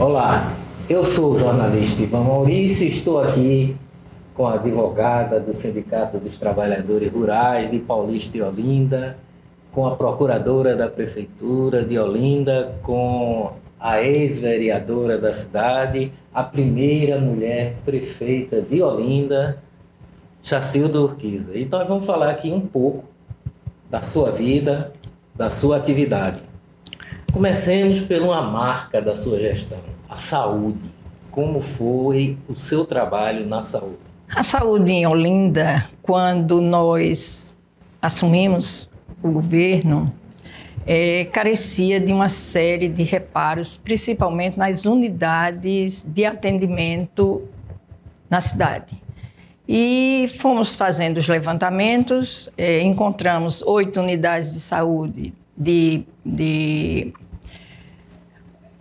Olá, eu sou o jornalista Ivan Maurício e estou aqui com a advogada do Sindicato dos Trabalhadores Rurais de Paulista e Olinda, com a procuradora da Prefeitura de Olinda, com a ex-vereadora da cidade, a primeira mulher prefeita de Olinda, Chacilda Urquiza. E nós vamos falar aqui um pouco da sua vida, da sua atividade. Comecemos por uma marca da sua gestão, a saúde. Como foi o seu trabalho na saúde? A saúde em Olinda, quando nós assumimos o governo, carecia de uma série de reparos, principalmente nas unidades de atendimento na cidade. E fomos fazendo os levantamentos, encontramos 8 unidades de saúde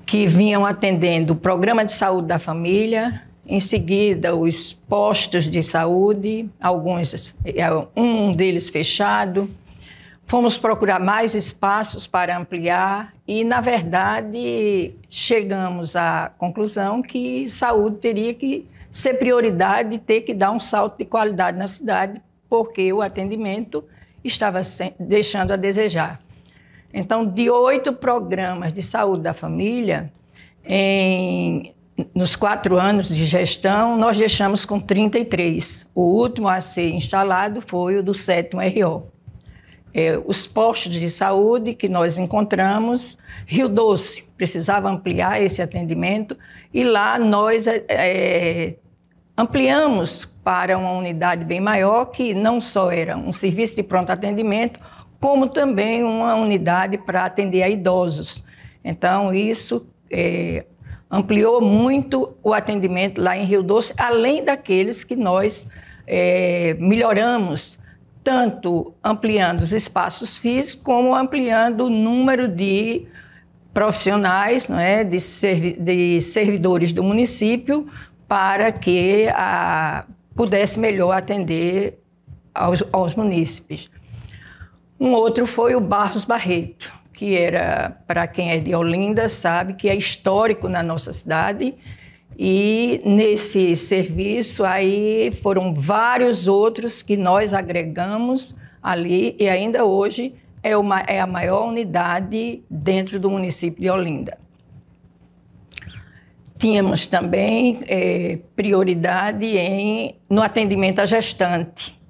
que vinham atendendo o programa de saúde da família, em seguida os postos de saúde, um deles fechado. Fomos procurar mais espaços para ampliar e, na verdade, chegamos à conclusão que saúde teria que ser prioridade e ter que dar um salto de qualidade na cidade, porque o atendimento estava deixando a desejar. Então, de 8 programas de saúde da família, nos 4 anos de gestão, nós deixamos com 33. O último a ser instalado foi o do 7º RO. Os postos de saúde que nós encontramos, Rio Doce precisava ampliar esse atendimento e lá nós ampliamos para uma unidade bem maior, que não só era um serviço de pronto atendimento, como também uma unidade para atender a idosos. Então, isso ampliou muito o atendimento lá em Rio Doce, além daqueles que nós melhoramos, tanto ampliando os espaços físicos, como ampliando o número de profissionais, não é, de servidores do município, para que pudesse melhor atender aos munícipes. Um outro foi o Barros Barreto, que era, para quem é de Olinda, sabe que é histórico na nossa cidade. E nesse serviço aí foram vários outros que nós agregamos ali e ainda hoje é a maior unidade dentro do município de Olinda. Tínhamos também prioridade no atendimento à gestante.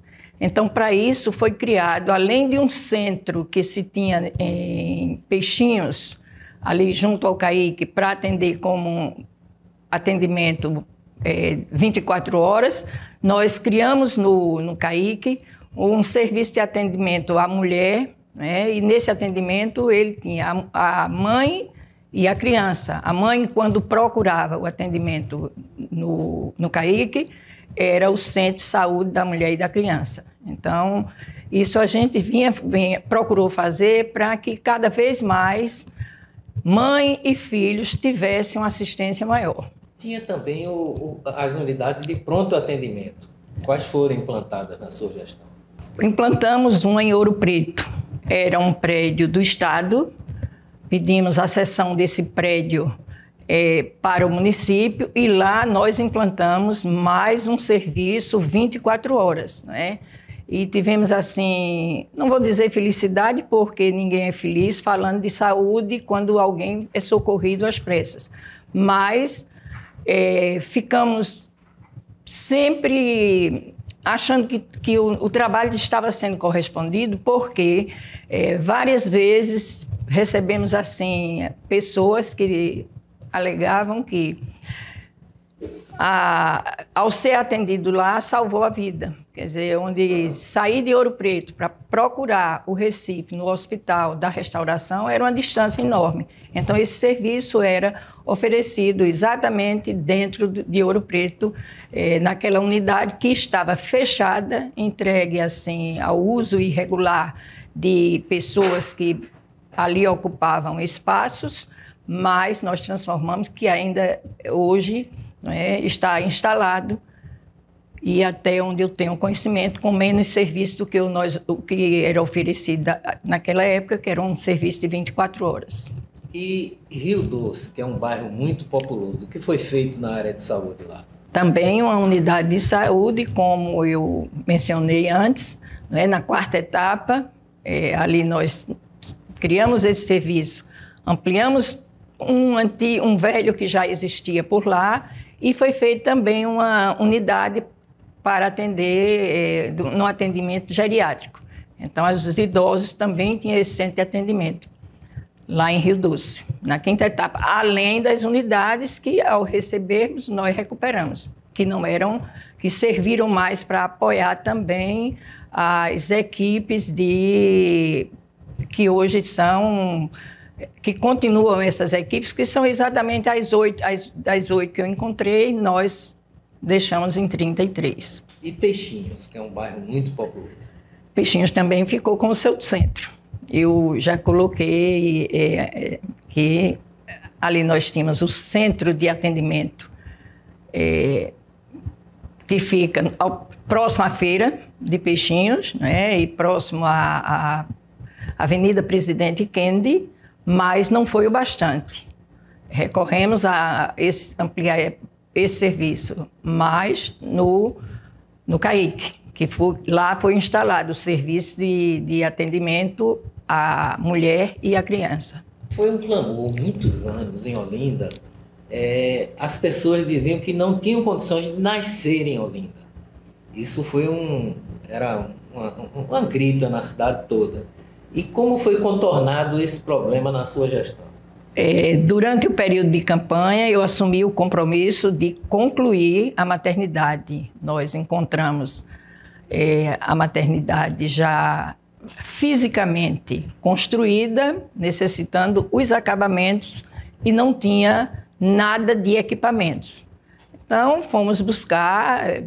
Então, para isso, foi criado, além de um centro que se tinha em Peixinhos, ali junto ao CAIC, para atender como atendimento 24 horas, nós criamos no CAIC um serviço de atendimento à mulher, né? E nesse atendimento ele tinha a mãe e a criança. A mãe, quando procurava o atendimento no CAIC, era o Centro de Saúde da Mulher e da Criança. Então, isso a gente procurou fazer para que cada vez mais mãe e filhos tivessem uma assistência maior. Tinha também as unidades de pronto atendimento. Quais foram implantadas na sua gestão? Implantamos uma em Ouro Preto. Era um prédio do Estado. Pedimos a cessão desse prédio para o município e lá nós implantamos mais um serviço 24 horas, né? E tivemos assim, não vou dizer felicidade porque ninguém é feliz falando de saúde quando alguém é socorrido às pressas, mas ficamos sempre achando que o trabalho estava sendo correspondido porque várias vezes recebemos assim pessoas que alegavam que ao ser atendido lá salvou a vida. Quer dizer, onde sair de Ouro Preto para procurar o Recife no Hospital da Restauração era uma distância enorme. Então esse serviço era oferecido exatamente dentro de Ouro Preto, naquela unidade que estava fechada, entregue assim ao uso irregular de pessoas que ali ocupavam espaços, mas nós transformamos, que ainda hoje está instalado e até onde eu tenho conhecimento, com menos serviço do que o que era oferecido naquela época, que era um serviço de 24 horas. E Rio Doce, que é um bairro muito populoso, o que foi feito na área de saúde lá? Também uma unidade de saúde, como eu mencionei antes, né, na quarta etapa, ali nós criamos esse serviço, ampliamos um velho que já existia por lá e foi feita também uma unidade para atender no atendimento geriátrico. Então, os idosos também tinham esse centro de atendimento lá em Rio Doce, na quinta etapa, além das unidades que, ao recebermos, nós recuperamos, que não eram, que serviram mais para apoiar também as equipes que hoje são, que continuam essas equipes, que são exatamente as 8 que eu encontrei, nós deixamos em 33. E Peixinhos, que é um bairro muito populoso? Peixinhos também ficou com o seu centro. Eu já coloquei que ali nós tínhamos o centro de atendimento que fica próximo à feira de Peixinhos, né, e próximo à Avenida Presidente Kennedy, mas não foi o bastante. Recorremos a ampliar esse serviço, mas no CAIC, que lá foi instalado o serviço de atendimento à mulher e à criança. Foi um clamor, muitos anos em Olinda, as pessoas diziam que não tinham condições de nascer em Olinda. Isso foi uma grita na cidade toda. E como foi contornado esse problema na sua gestão? Durante o período de campanha, eu assumi o compromisso de concluir a maternidade. Nós encontramos a maternidade já fisicamente construída, necessitando os acabamentos e não tinha nada de equipamentos. Então, fomos buscar,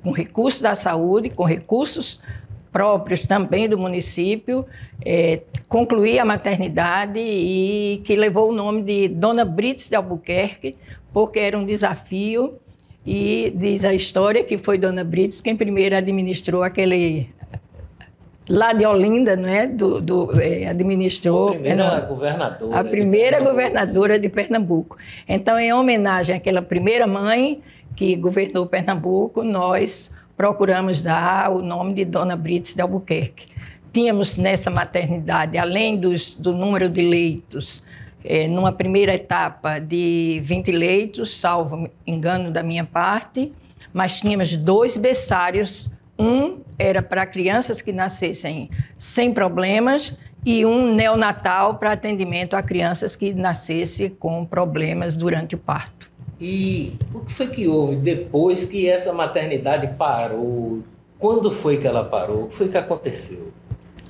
com recursos da saúde, com recursos próprios também do município, concluir a maternidade e que levou o nome de Dona Brites de Albuquerque, porque era um desafio e diz a história que foi Dona Brites quem primeiro administrou aquele... Lá de Olinda, não é? Administrou... A primeira governadora de Pernambuco. Então, em homenagem àquela primeira mãe que governou Pernambuco, nós procuramos dar o nome de Dona Brites de Albuquerque. Tínhamos nessa maternidade, além do número de leitos, numa primeira etapa de 20 leitos, salvo engano da minha parte, mas tínhamos 2 berçários. Um era para crianças que nascessem sem problemas e um neonatal para atendimento a crianças que nascessem com problemas durante o parto. E o que foi que houve depois que essa maternidade parou? Quando foi que ela parou? O que foi que aconteceu?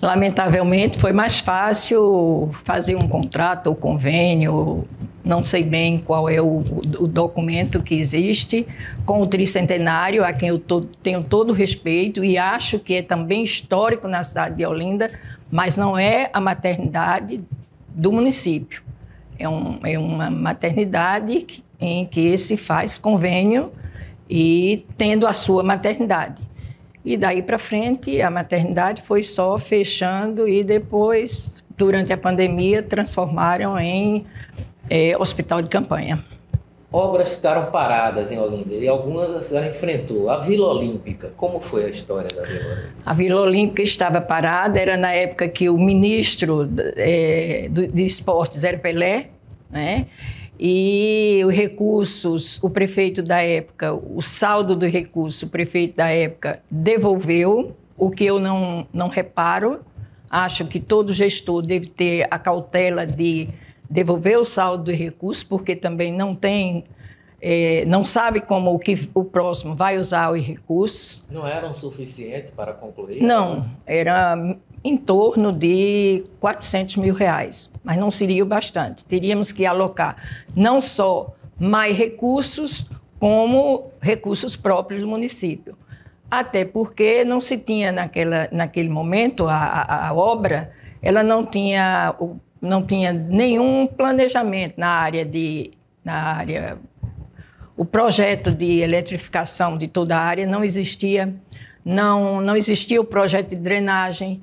Lamentavelmente, foi mais fácil fazer um contrato ou convênio, não sei bem qual é o documento que existe, com o Tricentenário, a quem eu tenho todo o respeito e acho que é também histórico na cidade de Olinda, mas não é a maternidade do município. É uma maternidade em que se faz convênio e tendo a sua maternidade. E daí para frente, a maternidade foi só fechando e depois, durante a pandemia, transformaram em hospital de campanha. Obras ficaram paradas em Olinda e algumas a senhora enfrentou. A Vila Olímpica, como foi a história da Vila Olímpica? A Vila Olímpica estava parada, era na época que o ministro de esportes era Pelé, né? E os recursos, o prefeito da época, o saldo do recurso, o prefeito da época devolveu, o que eu não reparo. Acho que todo gestor deve ter a cautela de devolver o saldo do recurso, porque também não sabe como o próximo vai usar os recursos. Não eram suficientes para concluir? Não, era em torno de R$400 mil, mas não seria o bastante. Teríamos que alocar não só mais recursos, como recursos próprios do município. Até porque não se tinha naquele momento, a obra, ela não tinha nenhum planejamento na área. O projeto de eletrificação de toda a área não existia, não existia o projeto de drenagem.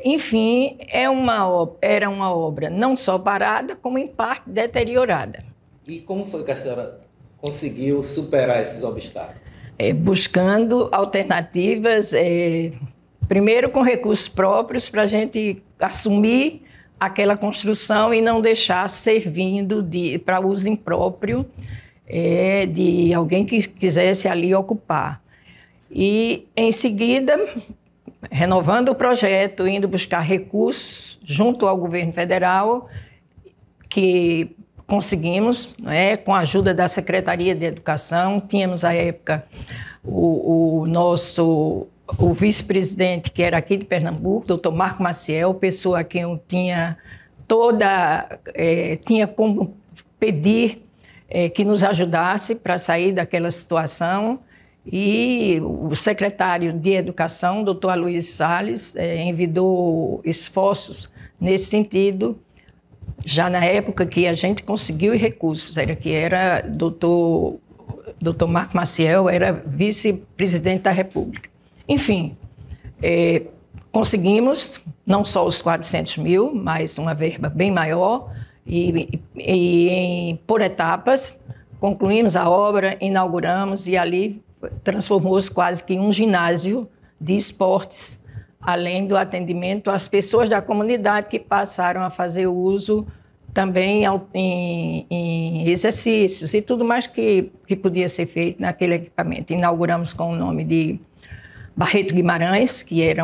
Enfim, era uma obra não só parada, como em parte deteriorada. E como foi que a senhora conseguiu superar esses obstáculos? Buscando alternativas, primeiro com recursos próprios para a gente assumir aquela construção e não deixar servindo para uso impróprio de alguém que quisesse ali ocupar. E, em seguida, renovando o projeto, indo buscar recursos junto ao governo federal, que conseguimos, com a ajuda da Secretaria de Educação. Tínhamos, à época, o vice-presidente, que era aqui de Pernambuco, doutor Marco Maciel, pessoa a quem eu tinha como pedir que nos ajudasse para sair daquela situação. E o secretário de Educação, doutor Aloysio Salles, envidou esforços nesse sentido, já na época que a gente conseguiu recursos, era doutor Marco Maciel, era vice-presidente da República. Enfim, conseguimos não só os 400 mil, mas uma verba bem maior, e por etapas concluímos a obra, inauguramos, e ali transformou-se quase que em um ginásio de esportes, além do atendimento às pessoas da comunidade que passaram a fazer uso também em exercícios e tudo mais que podia ser feito naquele equipamento. Inauguramos com o nome de Barreto Guimarães, que era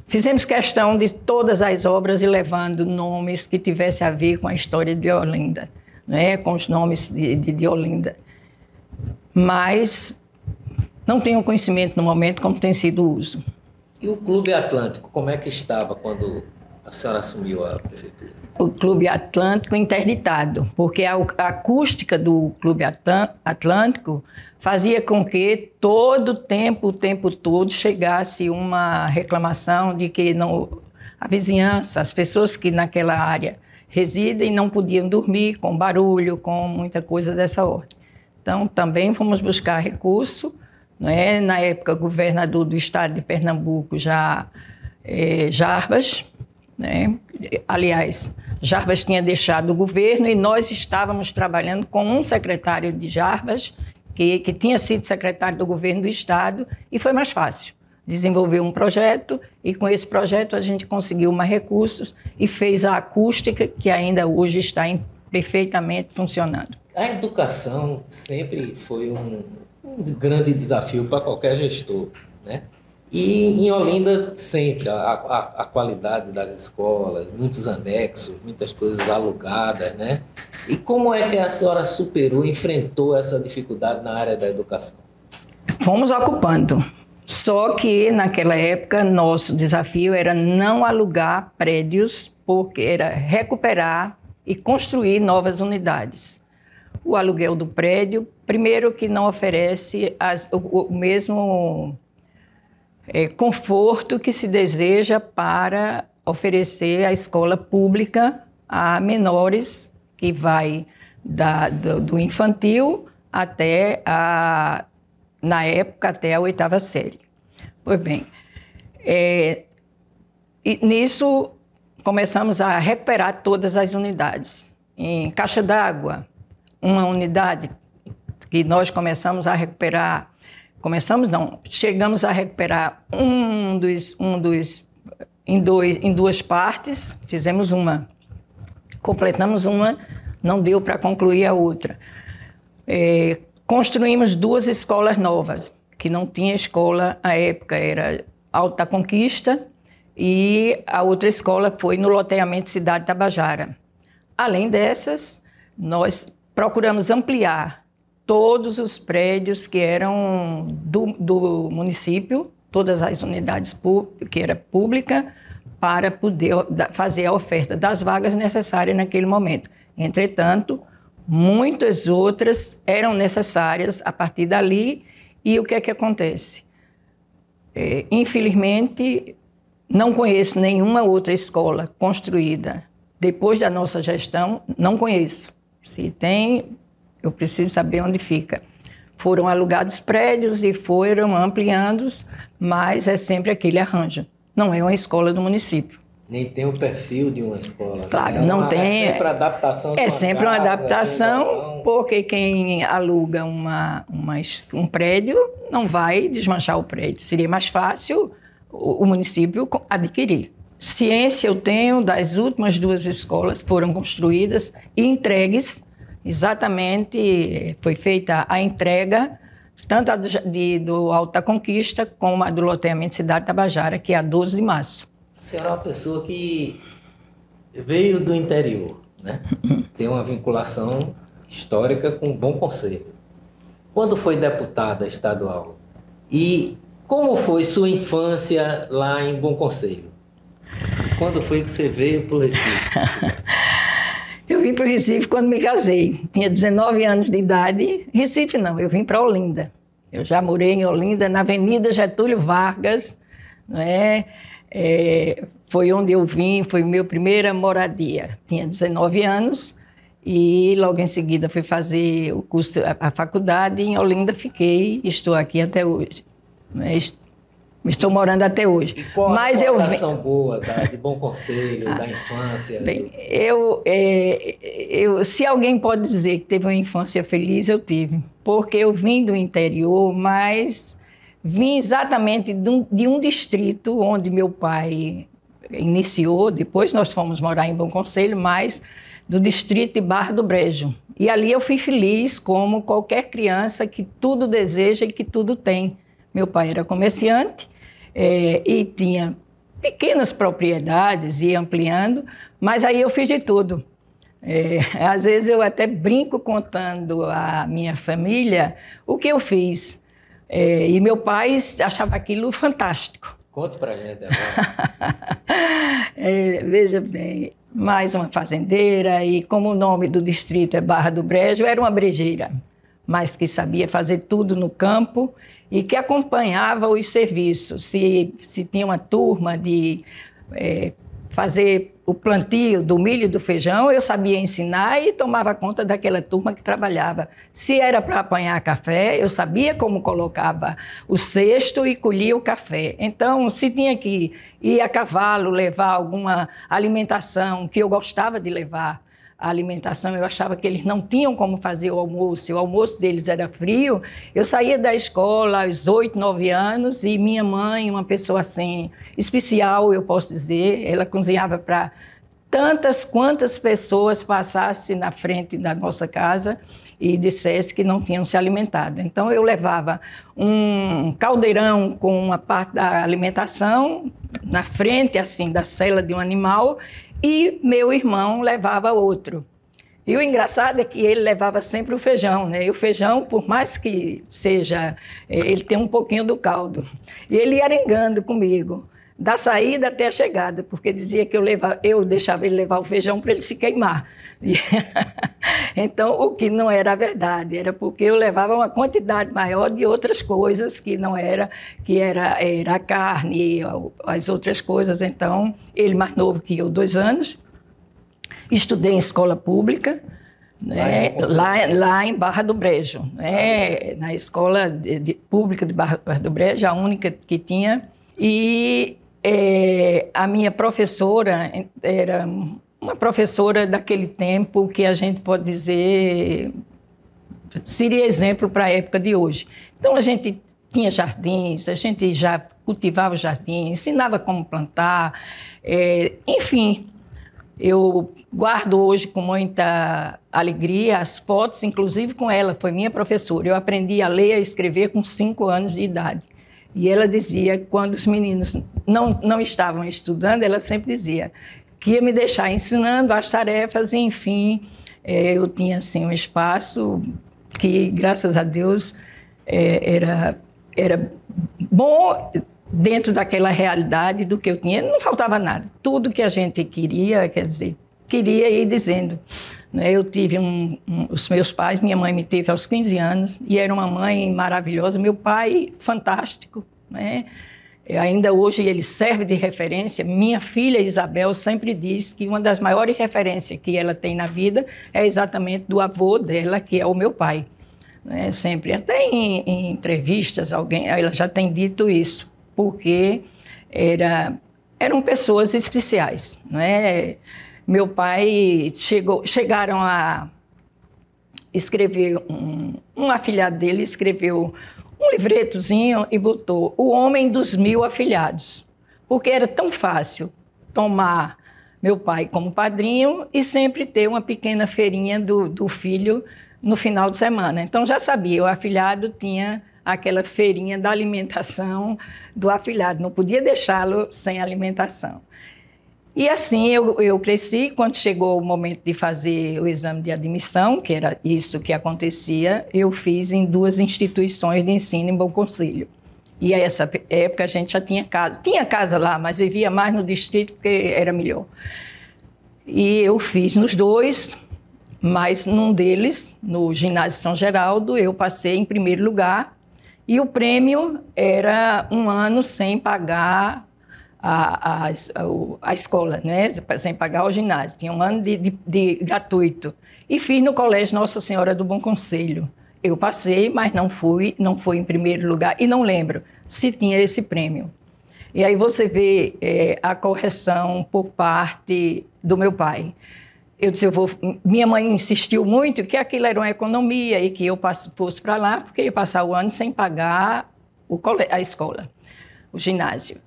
Fizemos questão de todas as obras e levando nomes que tivessem a ver com a história de Olinda, com os nomes de Olinda. Mas não tenho conhecimento no momento como tem sido o uso. E o Clube Atlântico, como é que estava quando a senhora assumiu a prefeitura? O Clube Atlântico interditado, porque a acústica do Clube Atlântico fazia com que o tempo todo, chegasse uma reclamação de que a vizinhança, as pessoas que naquela área residem, não podiam dormir com barulho, com muita coisa dessa ordem. Então, também fomos buscar recurso. Na época, o governador do estado de Pernambuco, Jarbas, aliás, Jarbas tinha deixado o governo e nós estávamos trabalhando com um secretário de Jarbas, que tinha sido secretário do governo do estado, e foi mais fácil desenvolver um projeto, e com esse projeto a gente conseguiu mais recursos e fez a acústica, que ainda hoje está perfeitamente funcionando. A educação sempre foi um grande desafio para qualquer gestor, né? E em Olinda sempre a qualidade das escolas, muitos anexos, muitas coisas alugadas, né? E como é que a senhora superou, enfrentou essa dificuldade na área da educação? Fomos ocupando. Só que naquela época nosso desafio era não alugar prédios, porque era recuperar e construir novas unidades. O aluguel do prédio, primeiro que não oferece o mesmo conforto que se deseja para oferecer a escola pública a menores, que vai do infantil até na época até a 8ª série. Pois bem, e nisso começamos a recuperar todas as unidades. Em Caixa d'Água, uma unidade que nós começamos a recuperar, chegamos a recuperar em duas partes, fizemos uma, completamos uma, não deu para concluir a outra. Construímos 2 escolas novas, que não tinha escola à época, era Alto da Conquista, e a outra escola foi no loteamento Cidade Tabajara. Além dessas, nós procuramos ampliar todos os prédios que eram do município, todas as unidades que era pública, para poder fazer a oferta das vagas necessárias naquele momento. Entretanto, muitas outras eram necessárias a partir dali, e o que é que acontece? Infelizmente, não conheço nenhuma outra escola construída depois da nossa gestão, não conheço. Se tem, eu preciso saber onde fica. Foram alugados prédios e foram ampliando, mas é sempre aquele arranjo. não é uma escola do município. Nem tem o perfil de uma escola. Claro, né? não tem. É sempre adaptação de É uma sempre uma casa, adaptação, porque quem aluga um prédio não vai desmanchar o prédio. Seria mais fácil o município adquirir. Ciência eu tenho das últimas 2 escolas foram construídas e entregues. Exatamente, foi feita a entrega, tanto a do Alto da Conquista como a do loteamento Cidade Tabajara, que é a 12 de março. A senhora é uma pessoa que veio do interior, né? Tem uma vinculação histórica com o Bom Conselho. Quando foi deputada estadual? E como foi sua infância lá em Bom Conselho? Quando foi que você veio para o Recife? Eu vim para o Recife quando me casei. Tinha 19 anos de idade. Recife não, eu vim para Olinda. Eu já morei em Olinda, na Avenida Getúlio Vargas, não é? Foi onde eu vim, foi minha primeira moradia. Tinha 19 anos e logo em seguida fui fazer o curso, a faculdade, e em Olinda fiquei, estou aqui até hoje. Estou morando até hoje. E qual a recordação boa de Bom Conselho, da infância? Bem, se alguém pode dizer que teve uma infância feliz, eu tive. Porque eu vim do interior, mas vim exatamente de um distrito onde meu pai iniciou, depois nós fomos morar em Bom Conselho, mas do distrito de Barra do Brejo. E ali eu fui feliz como qualquer criança que tudo deseja e que tudo tem. Meu pai era comerciante e tinha pequenas propriedades, ia ampliando, mas aí eu fiz de tudo. Às vezes eu até brinco contando à minha família o que eu fiz. E meu pai achava aquilo fantástico. Conte pra gente agora. Veja bem, mais uma fazendeira, e como o nome do distrito é Barra do Brejo, era uma brejeira, mas que sabia fazer tudo no campo e que acompanhava os serviços. Se tinha uma turma de fazer o plantio do milho e do feijão, eu sabia ensinar e tomava conta daquela turma que trabalhava. Se era para apanhar café, eu sabia como colocava o cesto e colhia o café. Então, se tinha que ir a cavalo, levar alguma alimentação, que eu gostava de levar a alimentação, eu achava que eles não tinham como fazer o almoço deles era frio, eu saía da escola aos 8, 9 anos e minha mãe, uma pessoa assim, especial, eu posso dizer, ela cozinhava para tantas quantas pessoas passassem na frente da nossa casa e dissesse que não tinham se alimentado. Então eu levava um caldeirão com uma parte da alimentação na frente assim da sela de um animal, e meu irmão levava outro. E o engraçado é que ele levava sempre o feijão, né? E o feijão, por mais que seja, ele tem um pouquinho do caldo. E ele ia arengando comigo, da saída até a chegada, porque dizia que eu deixava ele levar o feijão para ele se queimar. Então, o que não era a verdade, era porque eu levava uma quantidade maior de outras coisas que não era, que era a carne, as outras coisas. Então, ele mais novo que eu, 2 anos, estudei em escola pública, lá em Barra do Brejo, na escola pública de Barra do Brejo, a única que tinha. E a minha professora era uma professora daquele tempo que a gente pode dizer seria exemplo para a época de hoje. Então a gente tinha jardins, a gente já cultivava o jardim, ensinava como plantar, enfim. Eu guardo hoje com muita alegria as fotos, inclusive com ela, foi minha professora. Eu aprendi a ler e a escrever com 5 anos de idade. E ela dizia, quando os meninos não estavam estudando, ela sempre dizia que ia me deixar ensinando as tarefas, e, enfim, eu tinha assim, um espaço que, graças a Deus, era bom dentro daquela realidade do que eu tinha. Não faltava nada. Tudo que a gente queria, quer dizer, queria ir dizendo. Eu tive os meus pais, minha mãe me teve aos 15 anos e era uma mãe maravilhosa, meu pai fantástico, né? Ainda hoje ele serve de referência. Minha filha Isabel sempre diz que uma das maiores referências que ela tem na vida é exatamente do avô dela, que é o meu pai, né? Sempre, até em entrevistas, ela já tem dito isso, porque eram pessoas especiais, não é? Meu pai chegaram a escrever, um afilhado dele escreveu um livretozinho e botou "O Homem dos 1000 Afilhados", porque era tão fácil tomar meu pai como padrinho e sempre ter uma pequena feirinha do filho no final de semana. Então já sabia, o afilhado tinha aquela feirinha da alimentação do afilhado, não podia deixá-lo sem alimentação. E assim eu cresci. Quando chegou o momento de fazer o exame de admissão, que era isso que acontecia, eu fiz em 2 instituições de ensino em Bom Conselho. E a essa época a gente já tinha casa. Tinha casa lá, mas vivia mais no distrito porque era melhor. E eu fiz nos 2, mas num deles, no ginásio São Geraldo, eu passei em primeiro lugar. E o prêmio era 1 ano sem pagar a escola, né? Sem pagar o ginásio. Tinha 1 ano de gratuito. E fiz no Colégio Nossa Senhora do Bom Conselho. Eu passei, mas não fui em primeiro lugar e não lembro se tinha esse prêmio. E aí você vê a correção por parte do meu pai. Eu disse, minha mãe insistiu muito que aquilo era uma economia e que eu fosse para lá porque ia passar o ano sem pagar a escola, o ginásio.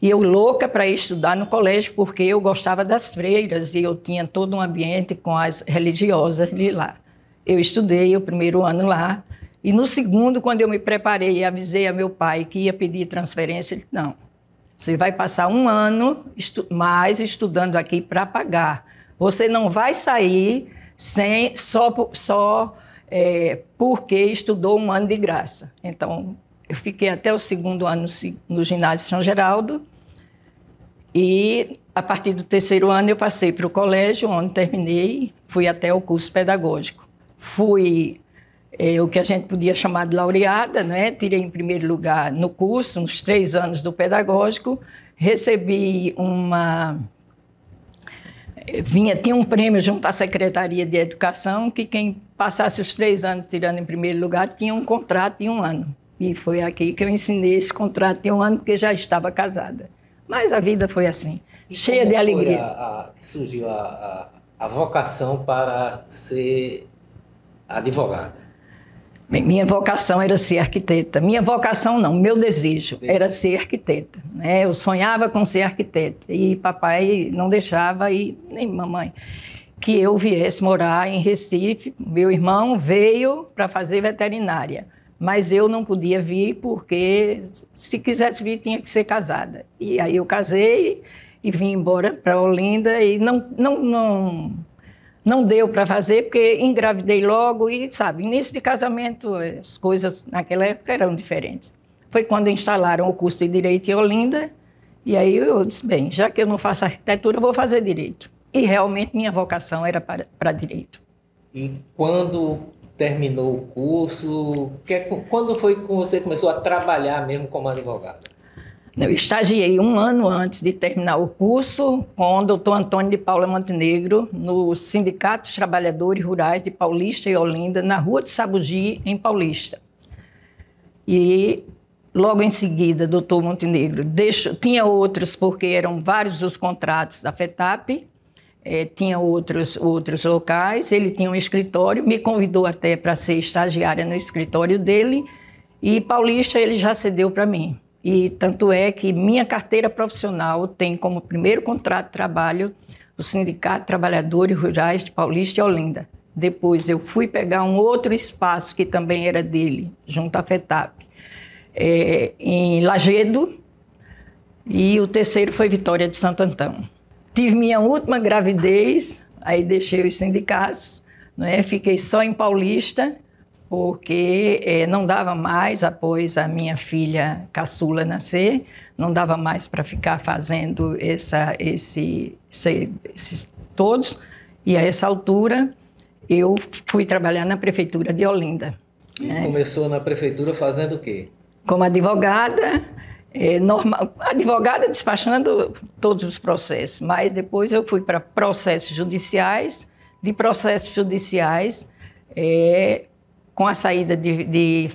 E eu louca para estudar no colégio porque eu gostava das freiras e eu tinha todo um ambiente com as religiosas de lá. Eu estudei o primeiro ano lá e no segundo, quando eu me preparei e avisei a meu pai que ia pedir transferência, ele disse, não, você vai passar 1 ano mais estudando aqui para pagar. Você não vai sair só porque estudou 1 ano de graça. Então, eu fiquei até o 2º ano no ginásio São Geraldo e, a partir do 3º ano, eu passei para o colégio, onde terminei, fui até o curso pedagógico. Fui o que a gente podia chamar de laureada, né? Tirei em primeiro lugar no curso, nos 3 anos do pedagógico, recebi tinha um prêmio junto à Secretaria de Educação, que quem passasse os 3 anos tirando em primeiro lugar tinha um contrato de 1 ano. E foi aqui que eu ensinei esse contrato de 1 ano, porque já estava casada. Mas a vida foi assim, cheia de alegrias. Que surgiu a vocação para ser advogada? Minha vocação era ser arquiteta. Minha vocação não, meu desejo era ser arquiteta. Né? Eu sonhava com ser arquiteta e papai não deixava, e nem mamãe, que eu viesse morar em Recife. Meu irmão veio para fazer veterinária, mas eu não podia vir porque se quisesse vir tinha que ser casada. E aí eu casei e vim embora para Olinda e não deu para fazer, porque engravidei logo e, sabe, início de casamento, as coisas naquela época eram diferentes. Foi quando instalaram o curso de Direito em Olinda, e aí eu disse, bem, já que eu não faço arquitetura, eu vou fazer Direito. E realmente minha vocação era para Direito. E quando terminou o curso, quando foi que você começou a trabalhar mesmo como advogada? Eu estagiei 1 ano antes de terminar o curso com o doutor Antônio de Paula Montenegro no Sindicato dos Trabalhadores Rurais de Paulista e Olinda, na Rua de Sabugi, em Paulista. E logo em seguida, doutor Montenegro tinha outros, porque eram vários os contratos da FETAP, tinha outros locais, ele tinha um escritório, me convidou até para ser estagiária no escritório dele, e Paulista ele já cedeu para mim. E tanto é que minha carteira profissional tem como primeiro contrato de trabalho o Sindicato de Trabalhadores Rurais de Paulista e Olinda. Depois eu fui pegar um outro espaço que também era dele, junto à FETAP, em Lagedo, e o terceiro foi Vitória de Santo Antão. Tive minha última gravidez, aí deixei os sindicatos, né? Fiquei só em Paulista, porque não dava mais, após a minha filha caçula nascer, não dava mais para ficar fazendo esses todos. E a essa altura, eu fui trabalhar na Prefeitura de Olinda. E começou na Prefeitura fazendo o quê? Como advogada, advogada despachando todos os processos, mas depois eu fui para processos judiciais, de processos judiciais, com a saída de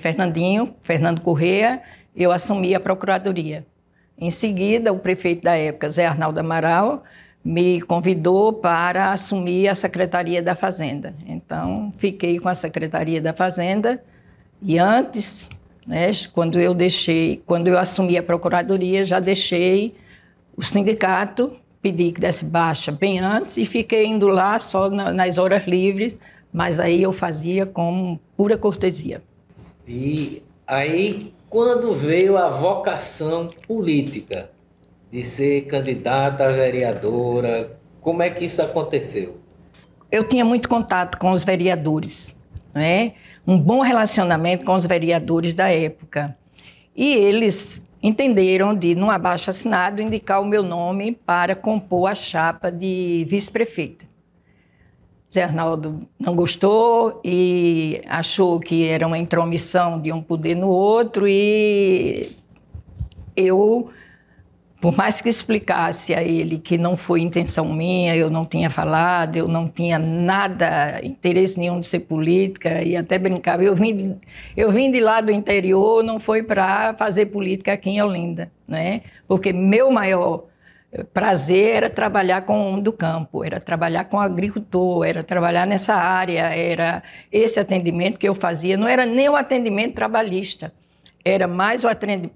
Fernando Corrêa, eu assumi a Procuradoria. Em seguida, o prefeito da época, Zé Arnaldo Amaral, me convidou para assumir a Secretaria da Fazenda. Então, fiquei com a Secretaria da Fazenda e antes, né, quando eu assumi a Procuradoria, já deixei o sindicato, pedi que desse baixa bem antes e fiquei indo lá só nas horas livres, mas aí eu fazia com pura cortesia. E aí, quando veio a vocação política de ser candidata a vereadora, como é que isso aconteceu? Eu tinha muito contato com os vereadores, né? Um bom relacionamento com os vereadores da época. E eles entenderam de, num abaixo-assinado, indicar o meu nome para compor a chapa de vice-prefeita. Zé Arnaldo não gostou e achou que era uma intromissão de um poder no outro e eu, por mais que explicasse a ele que não foi intenção minha, eu não tinha falado, eu não tinha nada, interesse nenhum de ser política e até brincava, eu vim de lá do interior, não foi para fazer política aqui em Olinda, né? Porque meu maior prazer era trabalhar com o homem do campo, era trabalhar com o agricultor, era trabalhar nessa área, era esse atendimento que eu fazia, não era nem o atendimento trabalhista, era mais o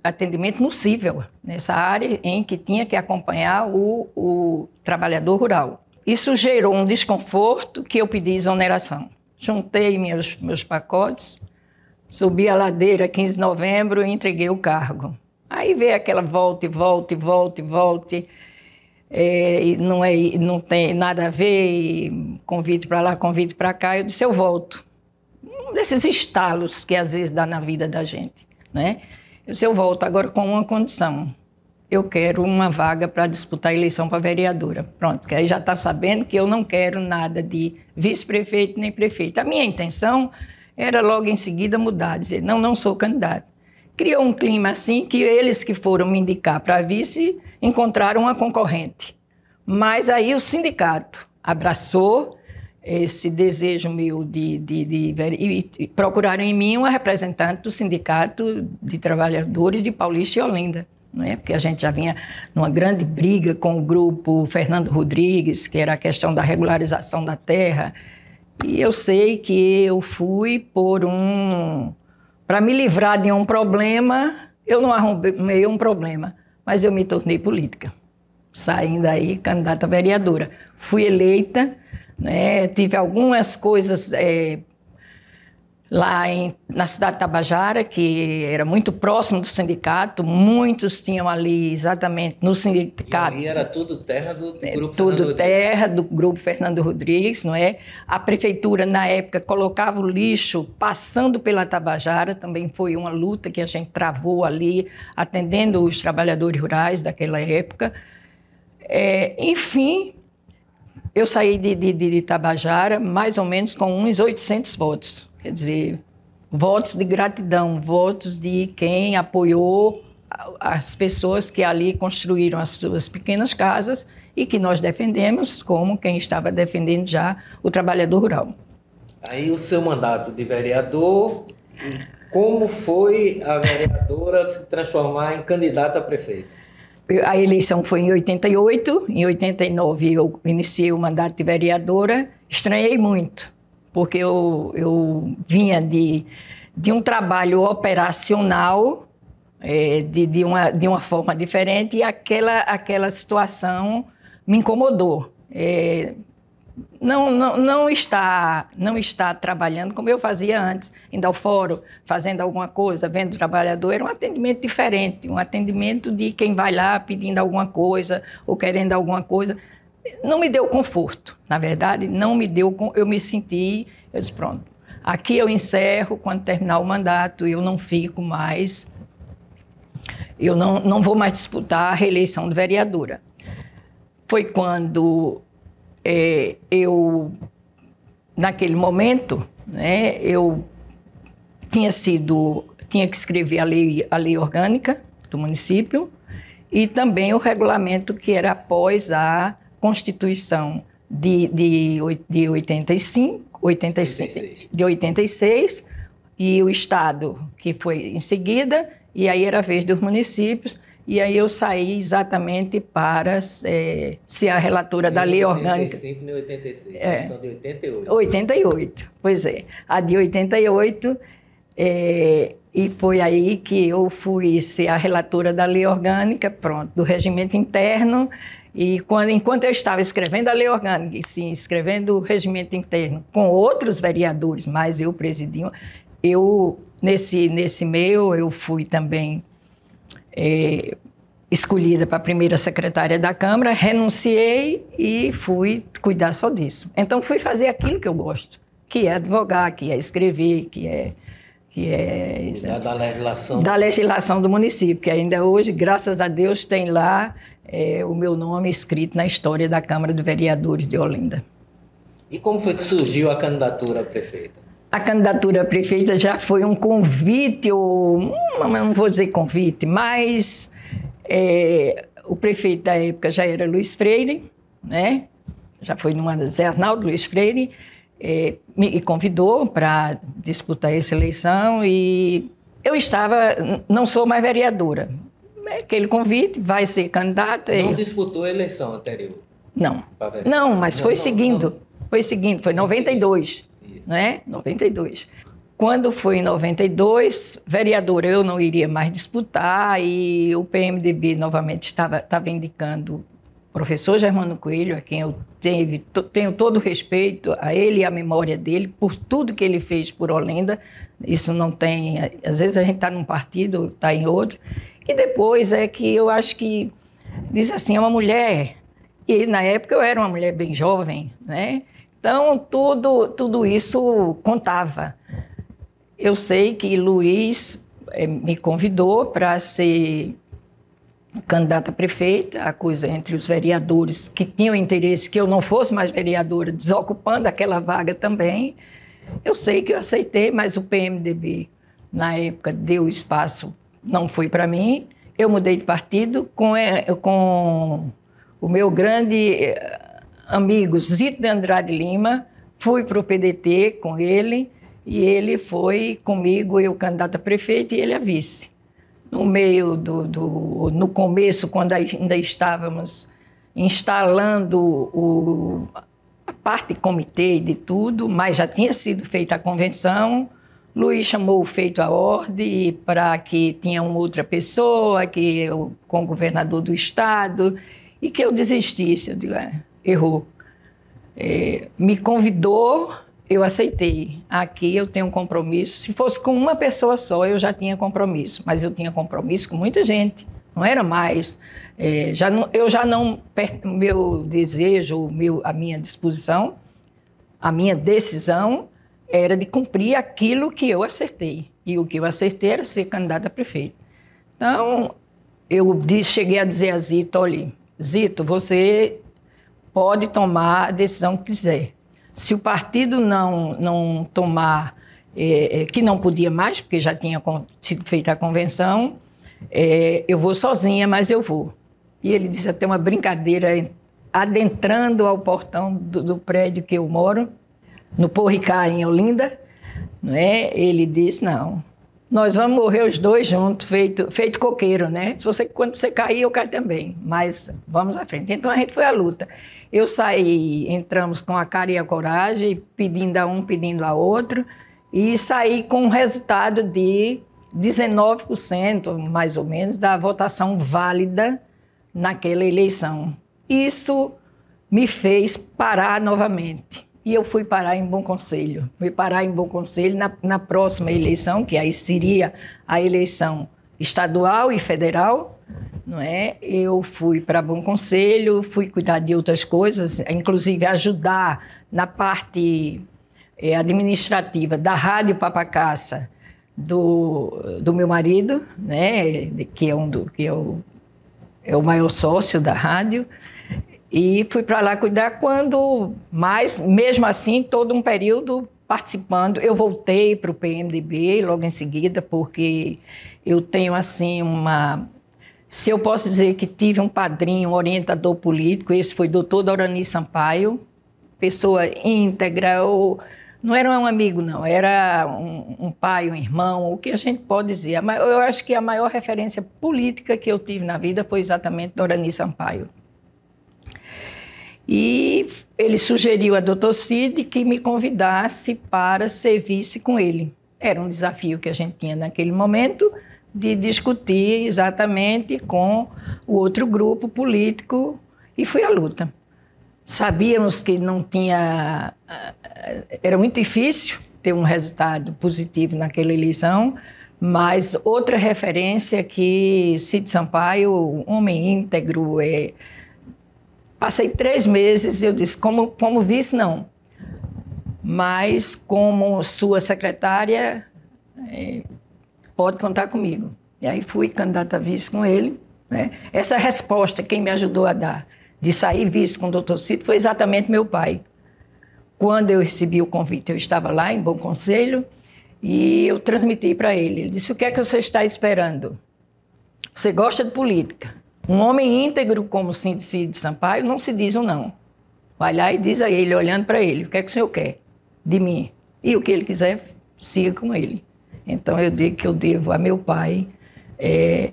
atendimento no cível, nessa área em que tinha que acompanhar o trabalhador rural. Isso gerou um desconforto que eu pedi exoneração. Juntei meus pacotes, subi a ladeira 15 de novembro e entreguei o cargo. Aí veio aquela volta e volta e volta e volta, e não tem nada a ver, convite para lá, convite para cá, eu disse, eu volto. Um desses estalos que às vezes dá na vida da gente, né? Eu disse, eu volto agora com uma condição, eu quero uma vaga para disputar a eleição para vereadora. Pronto, porque aí já está sabendo que eu não quero nada de vice-prefeito nem prefeito. A minha intenção era logo em seguida mudar, dizer, não sou candidato. Criou um clima assim que eles que foram me indicar para vice encontraram uma concorrente. Mas aí o sindicato abraçou esse desejo meu de procuraram em mim uma representante do Sindicato de Trabalhadores de Paulista e Olinda, não é? Porque a gente já vinha numa grande briga com o grupo Fernando Rodrigues, que era a questão da regularização da terra. E eu sei que eu fui para me livrar de um problema, eu não arrumei um problema, mas eu me tornei política. Saindo aí, candidata a vereadora. Fui eleita, né, tive algumas coisas lá na cidade de Tabajara, que era muito próximo do sindicato, muitos tinham ali exatamente no sindicato. E era tudo terra do grupo tudo terra do grupo Fernando Rodrigues, não é? A prefeitura, na época, colocava o lixo passando pela Tabajara, também foi uma luta que a gente travou ali, atendendo os trabalhadores rurais daquela época. Enfim, eu saí de Tabajara mais ou menos com uns 800 votos. Quer dizer, votos de gratidão, votos de quem apoiou as pessoas que ali construíram as suas pequenas casas e que nós defendemos como quem estava defendendo já o trabalhador rural. Aí o seu mandato de vereador, e como foi a vereadora se transformar em candidata a prefeita? A eleição foi em 88, em 89 eu iniciei o mandato de vereadora, estranhei muito, porque eu vinha de um trabalho operacional, de uma forma diferente, e aquela situação me incomodou. Não está trabalhando como eu fazia antes, indo ao fórum, fazendo alguma coisa, vendo o trabalhador, era um atendimento diferente, um atendimento de quem vai lá pedindo alguma coisa ou querendo alguma coisa. Não me deu conforto, na verdade, eu me senti, eu disse, pronto, aqui eu encerro, quando terminar o mandato, eu não fico mais, eu não vou mais disputar a reeleição de vereadora. Foi quando naquele momento, né, eu tinha que escrever a lei orgânica do município e também o regulamento que era após a Constituição de 86 e o Estado, que foi em seguida, e aí era a vez dos municípios, E aí eu saí exatamente para ser a relatora da lei orgânica. 85 e 86, a são de 88. 88, pois é. A de 88, e foi aí que eu fui ser a relatora da lei orgânica, pronto, do regimento interno. E enquanto eu estava escrevendo a lei orgânica, e sim, escrevendo o regimento interno com outros vereadores, mas eu presidia, nesse meio eu fui também escolhida para a primeira secretária da Câmara, renunciei e fui cuidar só disso. Então fui fazer aquilo que eu gosto, que é advogar, que é escrever, que é da legislação do município, que ainda hoje, graças a Deus, tem lá o meu nome escrito na história da Câmara de Vereadores de Olinda. E como foi que surgiu a candidatura a prefeita? A candidatura a prefeita já foi um convite, não vou dizer convite, mas o prefeito da época já era Luiz Freire, né? Já foi Zé Arnaldo Luiz Freire, me convidou para disputar essa eleição e eu não sou mais vereadora. Aquele convite, vai ser candidata. Não disputou a eleição anterior? Não, mas foi seguindo, foi em 92, né? 92. Quando foi em 92, vereadora eu não iria mais disputar e o PMDB novamente estava indicando o professor Germano Coelho, a quem eu tenho todo o respeito a ele e a memória dele, por tudo que ele fez por Olinda. Isso não tem... Às vezes a gente está num partido, está em outro. E depois é que eu acho que, diz assim, é uma mulher, e na época eu era uma mulher bem jovem, né? Então tudo isso contava. Eu sei que Luiz me convidou para ser candidata a prefeita, a coisa entre os vereadores que tinham interesse que eu não fosse mais vereadora, desocupando aquela vaga também. Eu sei que eu aceitei, mas o PMDB, na época, deu espaço, não foi para mim. Eu mudei de partido com o meu grande amigo Zito de Andrade Lima, fui para o PDT com ele, e ele foi comigo, eu candidata a prefeito e ele a vice. No meio no começo, quando ainda estávamos instalando a parte de comitê e de tudo, mas já tinha sido feita a convenção, Luiz chamou o feito à ordem para que tinha uma outra pessoa, com o governador do estado, e que eu desistisse. Eu digo, errou. Me convidou, eu aceitei. Aqui eu tenho um compromisso. Se fosse com uma pessoa só, eu já tinha compromisso. Mas eu tinha compromisso com muita gente. Não era mais. Meu desejo, a minha disposição, a minha decisão era de cumprir aquilo que eu acertei. E o que eu acertei era ser candidata a prefeito. Então, cheguei a dizer a Zito, olha, Zito, você pode tomar a decisão que quiser. Se o partido não tomar, que não podia mais, porque já tinha sido feita a convenção, eu vou sozinha, mas eu vou. E ele disse até uma brincadeira, adentrando ao portão do prédio que eu moro, no Porricá, em Olinda, não é? Ele disse, não, nós vamos morrer os dois juntos, feito coqueiro, né? Quando você cair, eu caio também, mas vamos à frente. Então a gente foi à luta. Eu saí, entramos com a cara e a coragem, pedindo a um, pedindo a outro, e saí com um resultado de 19%, mais ou menos, da votação válida naquela eleição. Isso me fez parar novamente. E eu fui parar em Bom Conselho. Fui parar em Bom Conselho na próxima eleição, que aí seria a eleição estadual e federal, não é? Eu fui para Bom Conselho, fui cuidar de outras coisas, inclusive ajudar na parte administrativa da Rádio Papacaça do meu marido, né? Que é o maior sócio da rádio. E fui para lá cuidar mas mesmo assim, todo um período participando. Eu voltei para o PMDB logo em seguida, porque eu tenho assim se eu posso dizer que tive um padrinho, um orientador político, esse foi o doutor Dorani Sampaio, pessoa íntegra, Não era um amigo, não. Era um pai, um irmão, o que a gente pode dizer. Eu acho que a maior referência política que eu tive na vida foi exatamente Dorani Sampaio. E ele sugeriu a Dr. Cid que me convidasse para ser vice com ele. Era um desafio que a gente tinha naquele momento de discutir exatamente com o outro grupo político, e foi à luta. Sabíamos que não tinha... Era muito difícil ter um resultado positivo naquela eleição, mas outra referência que Cid Sampaio, um homem íntegro, passei 3 meses, eu disse, como vice, não. Mas como sua secretária, pode contar comigo. E aí fui candidata a vice com ele. Né? Essa resposta, quem me ajudou a dar, de sair vice com o Dr. Cid, foi exatamente meu pai. Quando eu recebi o convite, eu estava lá em Bom Conselho e eu transmiti para ele. Ele disse, o que é que você está esperando? Você gosta de política? Um homem íntegro como Cid Sampaio não se diz um não. Vai lá e diz a ele, olhando para ele, o que é que o senhor quer de mim? E o que ele quiser, siga com ele. Então eu digo que eu devo a meu pai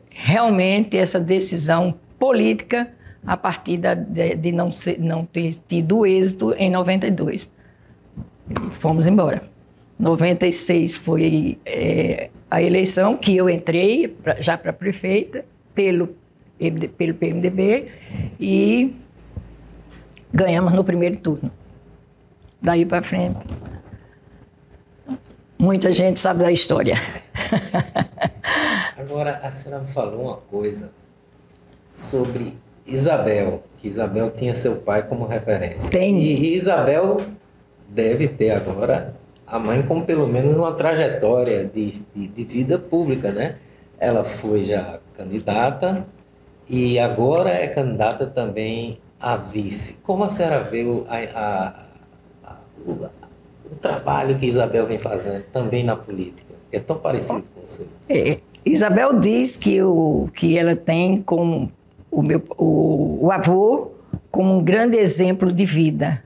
realmente essa decisão política a partir de não ter tido êxito em 92. Fomos embora. 96 foi a eleição que eu entrei já para prefeita pelo PMDB e ganhamos no primeiro turno. Daí para frente, muita gente sabe da história. Agora, a senhora me falou uma coisa sobre Isabel, que Isabel tinha seu pai como referência. Tem. E Isabel deve ter agora a mãe como pelo menos uma trajetória de vida pública, né? Ela foi já candidata e agora é candidata também a vice. Como a senhora vê o trabalho que Isabel vem fazendo também na política, que é tão parecido com você? Isabel diz que ela tem como o avô como um grande exemplo de vida.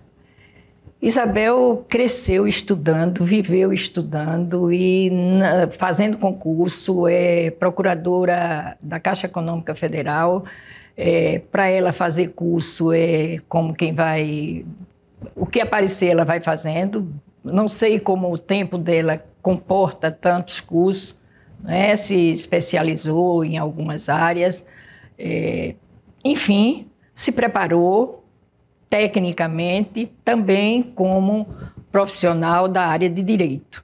Isabel cresceu estudando, viveu estudando e fazendo concurso, é procuradora da Caixa Econômica Federal. Para ela fazer curso como quem vai... O que aparecer ela vai fazendo. Não sei como o tempo dela comporta tantos cursos, né? Se especializou em algumas áreas. Enfim, se preparou tecnicamente, também como profissional da área de direito.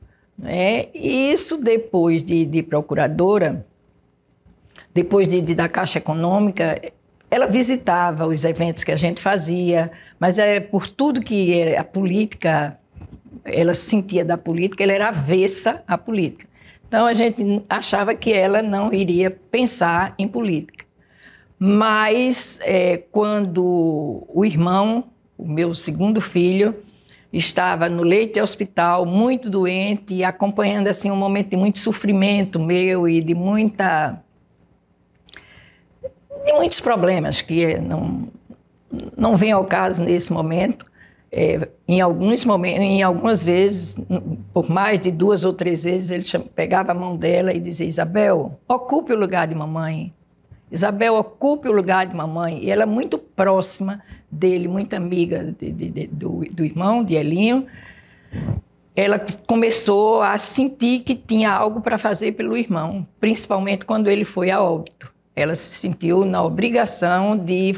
E isso depois de procuradora, depois da Caixa Econômica, ela visitava os eventos que a gente fazia, mas por tudo que a política, ela sentia da política, ela era avessa à política. Então a gente achava que ela não iria pensar em política. Mas quando o irmão, o meu segundo filho, estava no leito de hospital, muito doente, e acompanhando assim, um momento de muito sofrimento meu e de muitos problemas que não vem ao caso nesse momento. Em algumas vezes, por mais de 2 ou 3 vezes, ele pegava a mão dela e dizia, Isabel, ocupe o lugar de mamãe. Isabel, ocupe o lugar de mamãe. E ela é muito próxima dele, muito amiga do irmão, de Elinho. Ela começou a sentir que tinha algo para fazer pelo irmão, principalmente quando ele foi a óbito. Ela se sentiu na obrigação de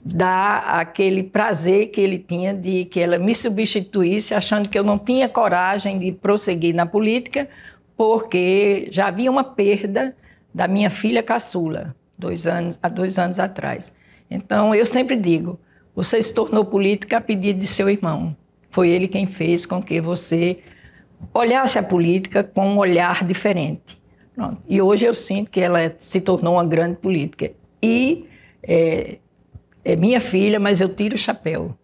dar aquele prazer que ele tinha de que ela me substituísse, achando que eu não tinha coragem de prosseguir na política, porque já havia uma perda da minha filha caçula, há 2 anos atrás. Então, eu sempre digo, você se tornou política a pedido de seu irmão. Foi ele quem fez com que você olhasse a política com um olhar diferente. Pronto. E hoje eu sinto que ela se tornou uma grande política. E é minha filha, mas eu tiro o chapéu.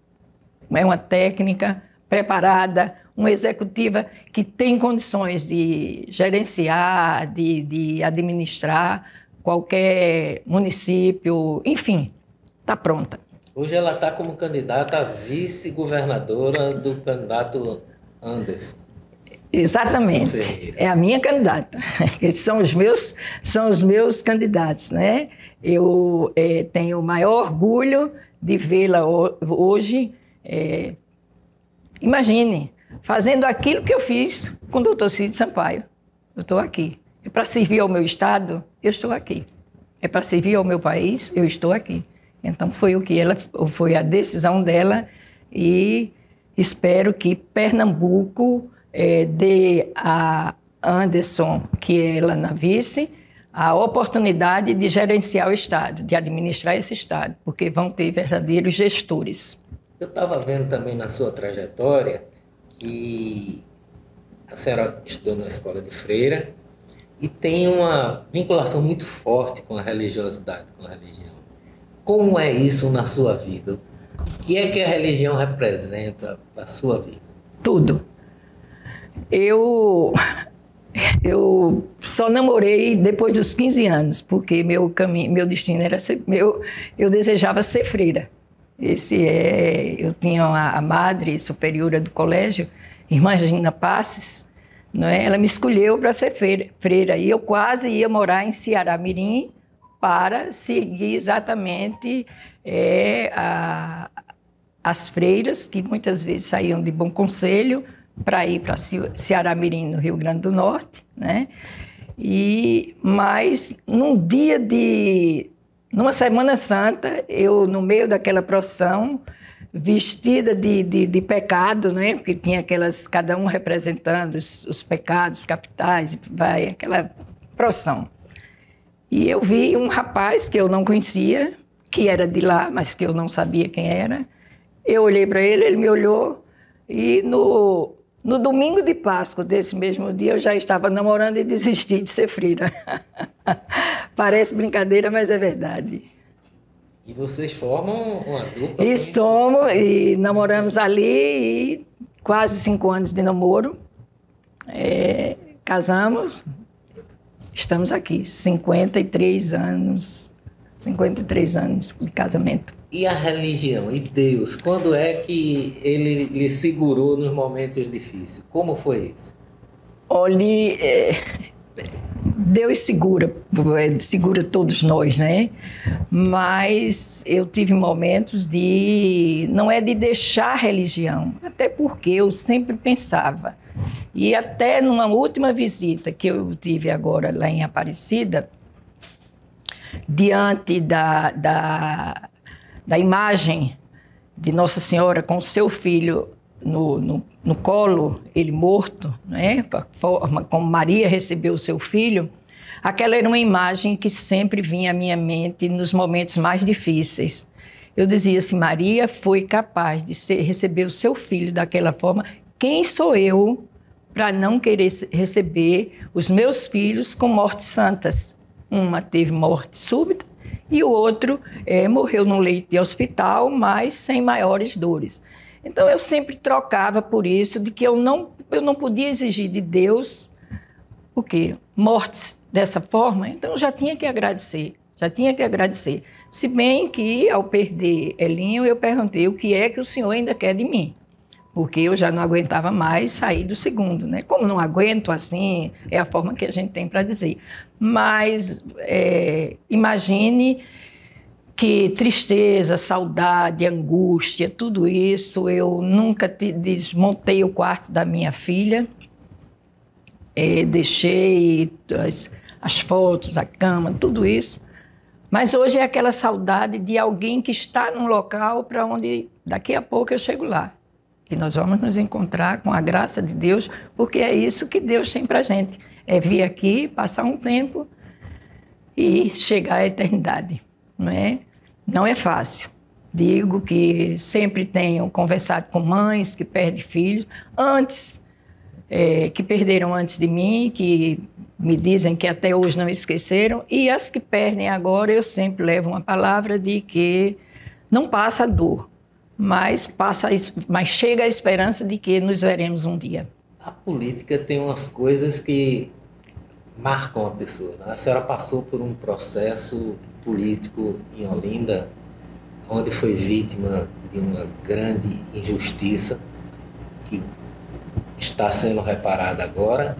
É uma técnica preparada, uma executiva que tem condições de gerenciar, de administrar qualquer município, enfim, está pronta. Hoje ela está como candidata a vice-governadora do candidato Anderson Exatamente, Ferreira. é a minha candidata. Eles são os meus candidatos, né? Eu tenho o maior orgulho de vê-la hoje. Imagine, fazendo aquilo que eu fiz com o doutor Cid Sampaio. Eu estou aqui. É para servir ao meu Estado, eu estou aqui. É para servir ao meu país, eu estou aqui. Então foi a decisão dela e espero que Pernambuco dê a Anderson, que é ela na vice, a oportunidade de gerenciar o Estado, de administrar esse Estado, porque vão ter verdadeiros gestores. Eu estava vendo também na sua trajetória que a senhora estudou na escola de freira e tem uma vinculação muito forte com a religiosidade, com a religião. Como é isso na sua vida? O que é que a religião representa para a sua vida? Tudo. Eu só namorei depois dos 15 anos, porque meu destino era eu desejava ser freira. Eu tinha a madre superiora do colégio, irmã Gina Passes, não é? Ela me escolheu para ser freira e eu quase ia morar em Ceará-Mirim para seguir exatamente as freiras, que muitas vezes saíam de Bom Conselho para ir para Ceará-Mirim, no Rio Grande do Norte, né? Mas numa Semana Santa, eu, no meio daquela procissão, vestida de pecado, né? Porque tinha cada um representando os pecados capitais, aquela procissão. E eu vi um rapaz que eu não conhecia, que era de lá, mas que eu não sabia quem era. Eu olhei para ele, ele me olhou, e no domingo de Páscoa desse mesmo dia eu já estava namorando e desisti de ser freira. Parece brincadeira, mas é verdade. E vocês formam uma dupla? E namoramos ali, e quase 5 anos de namoro. Casamos, estamos aqui, 53 anos de casamento. E a religião e Deus, quando é que ele lhe segurou nos momentos difíceis? Como foi isso? Olhe, Deus segura todos nós, né? Mas eu tive momentos não é de deixar a religião, até porque eu sempre pensava. E até numa última visita que eu tive agora lá em Aparecida, diante da imagem de Nossa Senhora com seu filho no colo, ele morto, né? A forma como Maria recebeu o seu filho, aquela era uma imagem que sempre vinha à minha mente nos momentos mais difíceis. Eu dizia assim, Maria foi capaz de receber o seu filho daquela forma, quem sou eu para não querer receber os meus filhos com mortes santas? Uma teve morte súbita, e o outro morreu num leito de hospital, mas sem maiores dores. Então eu sempre trocava por isso, de que eu não podia exigir de Deus o quê? Mortes dessa forma, então eu já tinha que agradecer. Se bem que ao perder Elinho, eu perguntei o que é que o senhor ainda quer de mim, porque eu já não aguentava mais sair do segundo, né? Como não aguento assim, é a forma que a gente tem para dizer. Mas imagine que tristeza, saudade, angústia, tudo isso, eu nunca desmontei o quarto da minha filha, deixei as fotos, a cama, tudo isso. Mas hoje é aquela saudade de alguém que está num local para onde daqui a pouco eu chego lá. E nós vamos nos encontrar com a graça de Deus, porque é isso que Deus tem para a gente. É vir aqui, passar um tempo e chegar à eternidade. Não é? Não é fácil. Digo que sempre tenho conversado com mães que perdem filhos, que perderam antes de mim, que me dizem que até hoje não esqueceram, e as que perdem agora, eu sempre levo uma palavra de que não passa a dor, mas chega a esperança de que nos veremos um dia. A política tem umas coisas que marcam a pessoa, né? A senhora passou por um processo político em Olinda onde foi vítima de uma grande injustiça que está sendo reparada agora,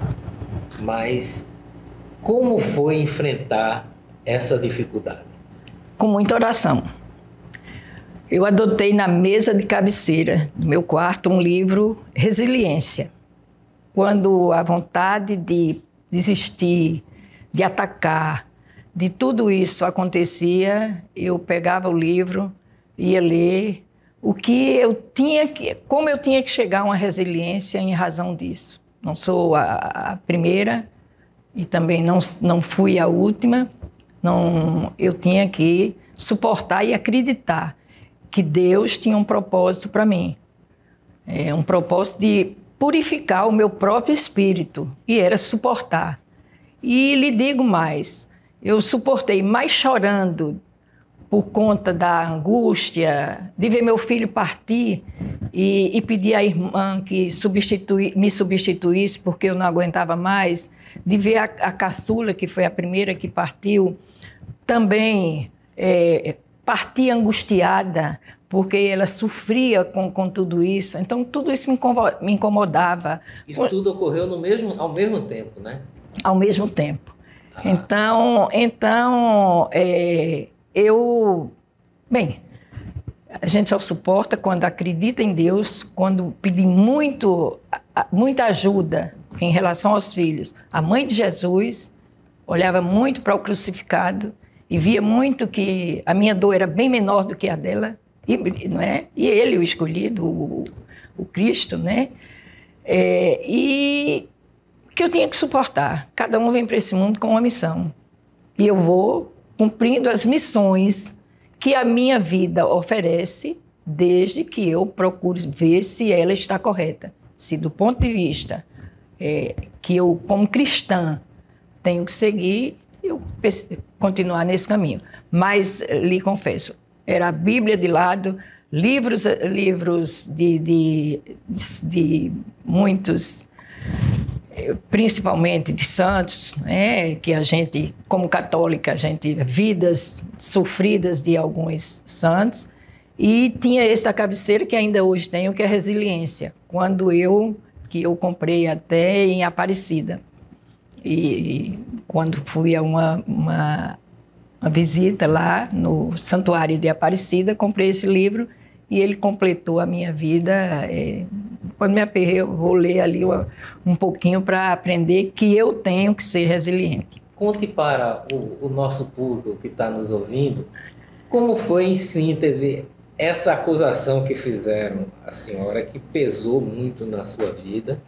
mas como foi enfrentar essa dificuldade? Com muita oração. Eu adotei na mesa de cabeceira do meu quarto um livro, Resiliência. Quando a vontade de desistir, de atacar, de tudo isso acontecia, eu pegava o livro, ia ler como eu tinha que chegar a uma resiliência em razão disso. Não sou a primeira e também não fui a última. Eu tinha que suportar e acreditar que Deus tinha um propósito para mim. Um propósito de purificar o meu próprio espírito, e era suportar. E lhe digo mais, eu suportei mais chorando por conta da angústia, de ver meu filho partir e pedir à irmã que me substituísse porque eu não aguentava mais, de ver a caçula, que foi a primeira que partiu, também partir angustiada, porque ela sofria com tudo isso. Então, tudo isso me incomodava. Isso tudo ocorreu ao mesmo tempo, né? Ao mesmo tempo. Bem, a gente só suporta quando acredita em Deus, quando pede muita ajuda em relação aos filhos. A mãe de Jesus olhava muito para o crucificado e via muito que a minha dor era bem menor do que a dela, não é? E ele, o escolhido, o Cristo, né? E que eu tinha que suportar. Cada um vem para esse mundo com uma missão. E eu vou cumprindo as missões que a minha vida oferece, desde que eu procure ver se ela está correta. Se do ponto de vista que eu, como cristã, tenho que seguir, eu continuar nesse caminho. Mas, lhe confesso, era a Bíblia de lado, livros de muitos, principalmente de santos, né, que a gente, como católica, vidas sofridas de alguns santos, e tinha essa cabeceira que ainda hoje tenho, que é a Resiliência, que eu comprei até em Aparecida. E quando fui a uma visita lá no Santuário de Aparecida, comprei esse livro e ele completou a minha vida. Quando me aperrei, eu vou ler ali um pouquinho para aprender que eu tenho que ser resiliente. Conte para o nosso público que está nos ouvindo, como foi, em síntese, essa acusação que fizeram à senhora, que pesou muito na sua vida,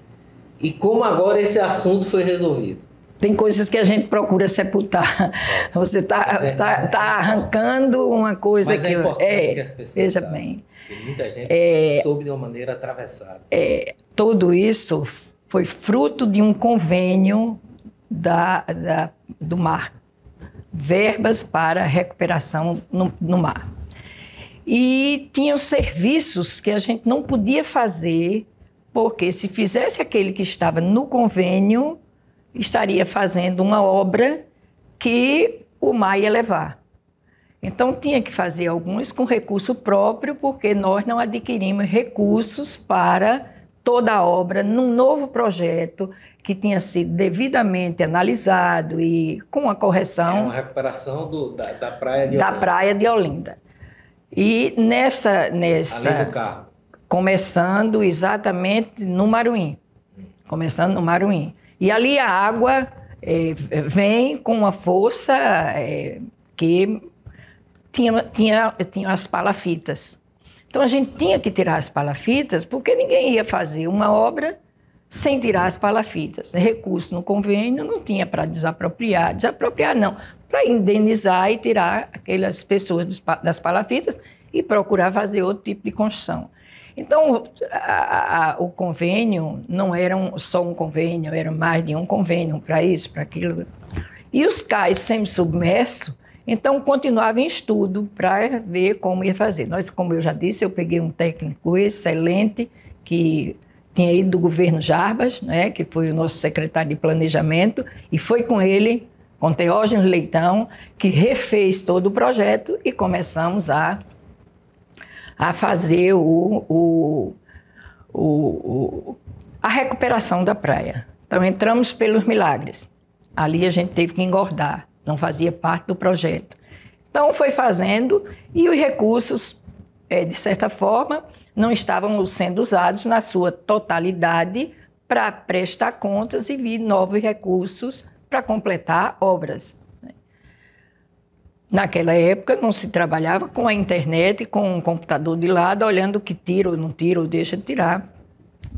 e como agora esse assunto foi resolvido? Tem coisas que a gente procura sepultar. Você está arrancando uma coisa mas que... é importante que as pessoas veja saibam, bem. que muita gente soube de uma maneira atravessada. Tudo isso foi fruto de um convênio do mar. Verbas para recuperação no mar. E tinham serviços que a gente não podia fazer, porque se fizesse aquele que estava no convênio, estaria fazendo uma obra que o mar ia levar. Então, tinha que fazer alguns com recurso próprio, porque nós não adquirimos recursos para toda a obra num novo projeto que tinha sido devidamente analisado e com a correção... uma recuperação da Praia de Olinda. Da Praia de Olinda. E nessa além do carro. Começando exatamente no Maruim. E ali a água vem com uma força que tinha as palafitas. Então a gente tinha que tirar as palafitas, porque ninguém ia fazer uma obra sem tirar as palafitas. Recurso no convênio não tinha para desapropriar não, para indenizar e tirar aquelas pessoas das palafitas e procurar fazer outro tipo de construção. Então, o convênio não era só um convênio, era mais de um convênio para isso, para aquilo. E os cais semi-submersos, então, continuava em estudo para ver como ia fazer. Como eu já disse, eu peguei um técnico excelente, que tinha ido do governo Jarbas, né, que foi o nosso secretário de planejamento, e foi com ele, com Teógenes Leitão, que refez todo o projeto e começamos a a fazer a recuperação da praia. Então, entramos pelos Milagres. Ali a gente teve que engordar, não fazia parte do projeto. Então, foi fazendo e os recursos, de certa forma, não estavam sendo usados na sua totalidade para prestar contas e vir novos recursos para completar obras. Naquela época não se trabalhava com a internet, com um computador de lado, olhando o que tira ou não tira ou deixa de tirar.